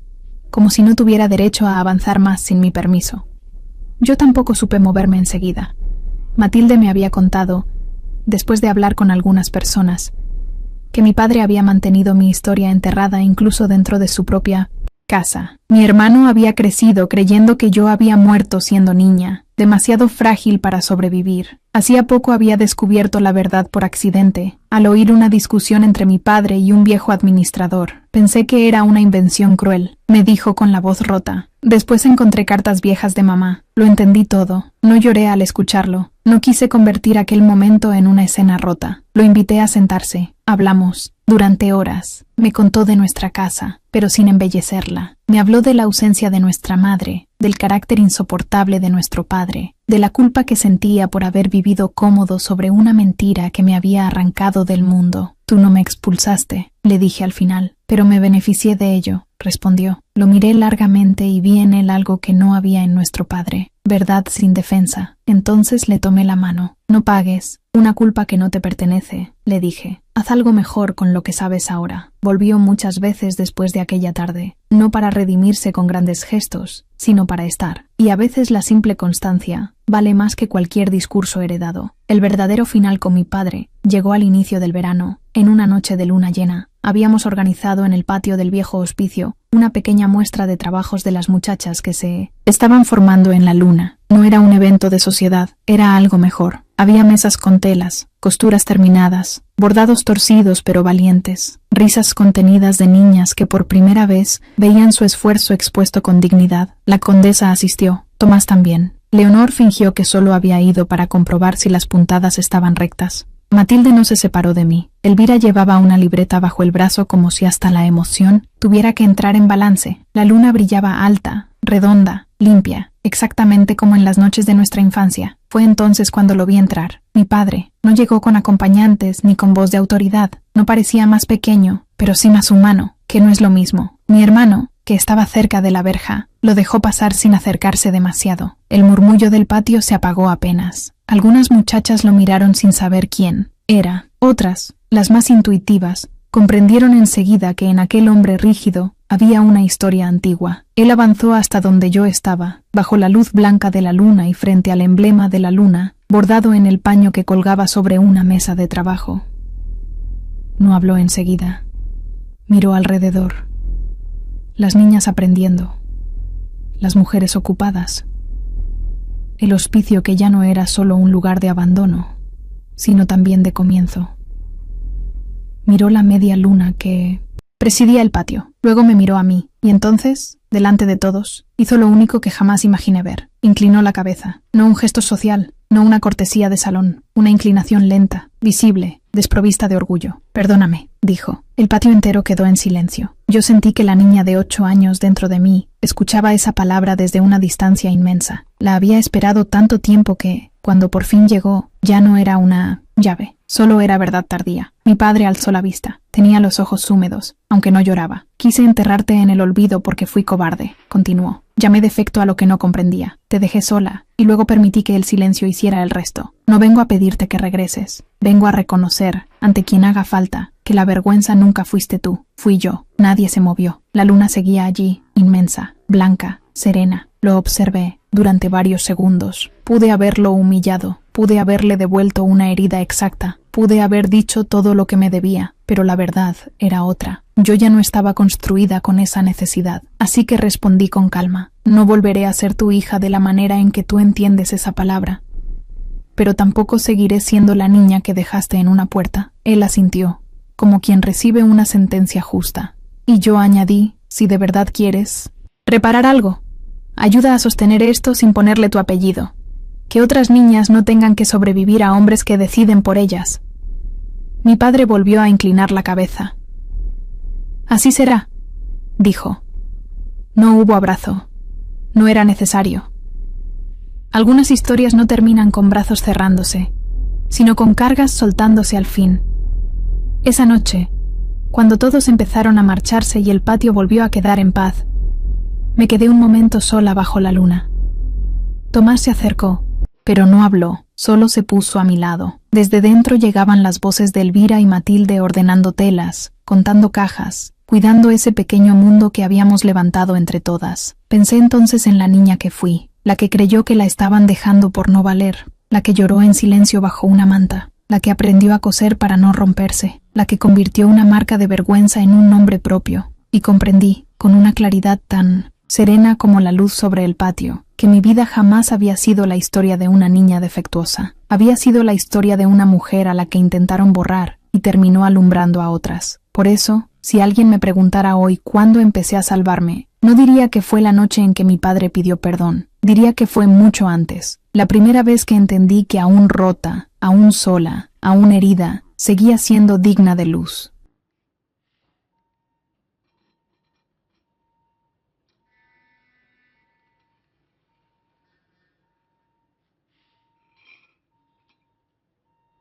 [SPEAKER 1] como si no tuviera derecho a avanzar más sin mi permiso. Yo tampoco supe moverme enseguida. Matilde me había contado, después de hablar con algunas personas, que mi padre había mantenido mi historia enterrada incluso dentro de su propia casa. Mi hermano había crecido creyendo que yo había muerto siendo niña, demasiado frágil para sobrevivir. Hacía poco había descubierto la verdad por accidente, al oír una discusión entre mi padre y un viejo administrador. Pensé que era una invención cruel, me dijo con la voz rota. Después encontré cartas viejas de mamá. Lo entendí todo. No lloré al escucharlo. No quise convertir aquel momento en una escena rota. Lo invité a sentarse. Hablamos. Durante horas. Me contó de nuestra casa, pero sin embellecerla. Me habló de la ausencia de nuestra madre, del carácter insoportable de nuestro padre, de la culpa que sentía por haber vivido cómodo sobre una mentira que me había arrancado del mundo. «Tú no me expulsaste», le dije al final, «pero me beneficié de ello», respondió. Lo miré largamente y vi en él algo que no había en nuestro padre. Verdad sin defensa. Entonces le tomé la mano. «No pagues una culpa que no te pertenece», le dije. «Haz algo mejor con lo que sabes ahora». Volvió muchas veces después de aquella tarde, no para redimirse con grandes gestos, sino para estar. Y a veces la simple constancia vale más que cualquier discurso heredado. El verdadero final con mi padre llegó al inicio del verano, en una noche de luna llena. Habíamos organizado en el patio del viejo hospicio una pequeña muestra de trabajos de las muchachas que se estaban formando en la luna. No era un evento de sociedad, era algo mejor. Había mesas con telas, costuras terminadas, bordados torcidos pero valientes, risas contenidas de niñas que por primera vez veían su esfuerzo expuesto con dignidad. La condesa asistió, Tomás también. Leonor fingió que solo había ido para comprobar si las puntadas estaban rectas. Matilde no se separó de mí. Elvira llevaba una libreta bajo el brazo como si hasta la emoción tuviera que entrar en balance. La luna brillaba alta, redonda, limpia, exactamente como en las noches de nuestra infancia. Fue entonces cuando lo vi entrar. Mi padre no llegó con acompañantes ni con voz de autoridad. No parecía más pequeño, pero sí más humano, que no es lo mismo. Mi hermano, que estaba cerca de la verja, lo dejó pasar sin acercarse demasiado. El murmullo del patio se apagó apenas. Algunas muchachas lo miraron sin saber quién era. Otras, las más intuitivas, comprendieron enseguida que en aquel hombre rígido había una historia antigua. Él avanzó hasta donde yo estaba, bajo la luz blanca de la luna y frente al emblema de la luna, bordado en el paño que colgaba sobre una mesa de trabajo. No habló enseguida. Miró alrededor. Las niñas aprendiendo. Las mujeres ocupadas. El hospicio que ya no era solo un lugar de abandono, sino también de comienzo. Miró la media luna que presidía el patio. Luego me miró a mí, y entonces, delante de todos, hizo lo único que jamás imaginé ver. Inclinó la cabeza. No un gesto social, no una cortesía de salón, una inclinación lenta, visible, desprovista de orgullo. «Perdóname», dijo. El patio entero quedó en silencio. Yo sentí que la niña de 8 años dentro de mí escuchaba esa palabra desde una distancia inmensa. La había esperado tanto tiempo que, cuando por fin llegó, ya no era una llave, solo era verdad tardía. Mi padre alzó la vista. Tenía los ojos húmedos, aunque no lloraba. «Quise enterrarte en el olvido porque fui cobarde», continuó. «Llamé defecto a lo que no comprendía. Te dejé sola, y luego permití que el silencio hiciera el resto. No vengo a pedirte que regreses. Vengo a reconocer, ante quien haga falta, que la vergüenza nunca fuiste tú, fui yo». Nadie se movió. La luna seguía allí, inmensa, blanca, serena. Lo observé durante varios segundos. Pude haberlo humillado, pude haberle devuelto una herida exacta, pude haber dicho todo lo que me debía, pero la verdad era otra. Yo ya no estaba construida con esa necesidad, así que respondí con calma. «No volveré a ser tu hija de la manera en que tú entiendes esa palabra. Pero tampoco seguiré siendo la niña que dejaste en una puerta». Él asintió, como quien recibe una sentencia justa. Y yo añadí, «Si de verdad quieres reparar algo, ayuda a sostener esto sin ponerle tu apellido. Que otras niñas no tengan que sobrevivir a hombres que deciden por ellas». Mi padre volvió a inclinar la cabeza. «Así será», dijo. No hubo abrazo. No era necesario. Algunas historias no terminan con brazos cerrándose, sino con cargas soltándose al fin. Esa noche, cuando todos empezaron a marcharse y el patio volvió a quedar en paz, me quedé un momento sola bajo la luna. Tomás se acercó, pero no habló, solo se puso a mi lado. Desde dentro llegaban las voces de Elvira y Matilde ordenando telas, contando cajas, cuidando ese pequeño mundo que habíamos levantado entre todas. Pensé entonces en la niña que fui, la que creyó que la estaban dejando por no valer, la que lloró en silencio bajo una manta, la que aprendió a coser para no romperse, la que convirtió una marca de vergüenza en un nombre propio, y comprendí, con una claridad tan serena como la luz sobre el patio, que mi vida jamás había sido la historia de una niña defectuosa. Había sido la historia de una mujer a la que intentaron borrar y terminó alumbrando a otras. Por eso, si alguien me preguntara hoy cuándo empecé a salvarme, no diría que fue la noche en que mi padre pidió perdón. Diría que fue mucho antes. La primera vez que entendí que aún rota, aún sola, aún herida, seguía siendo digna de luz.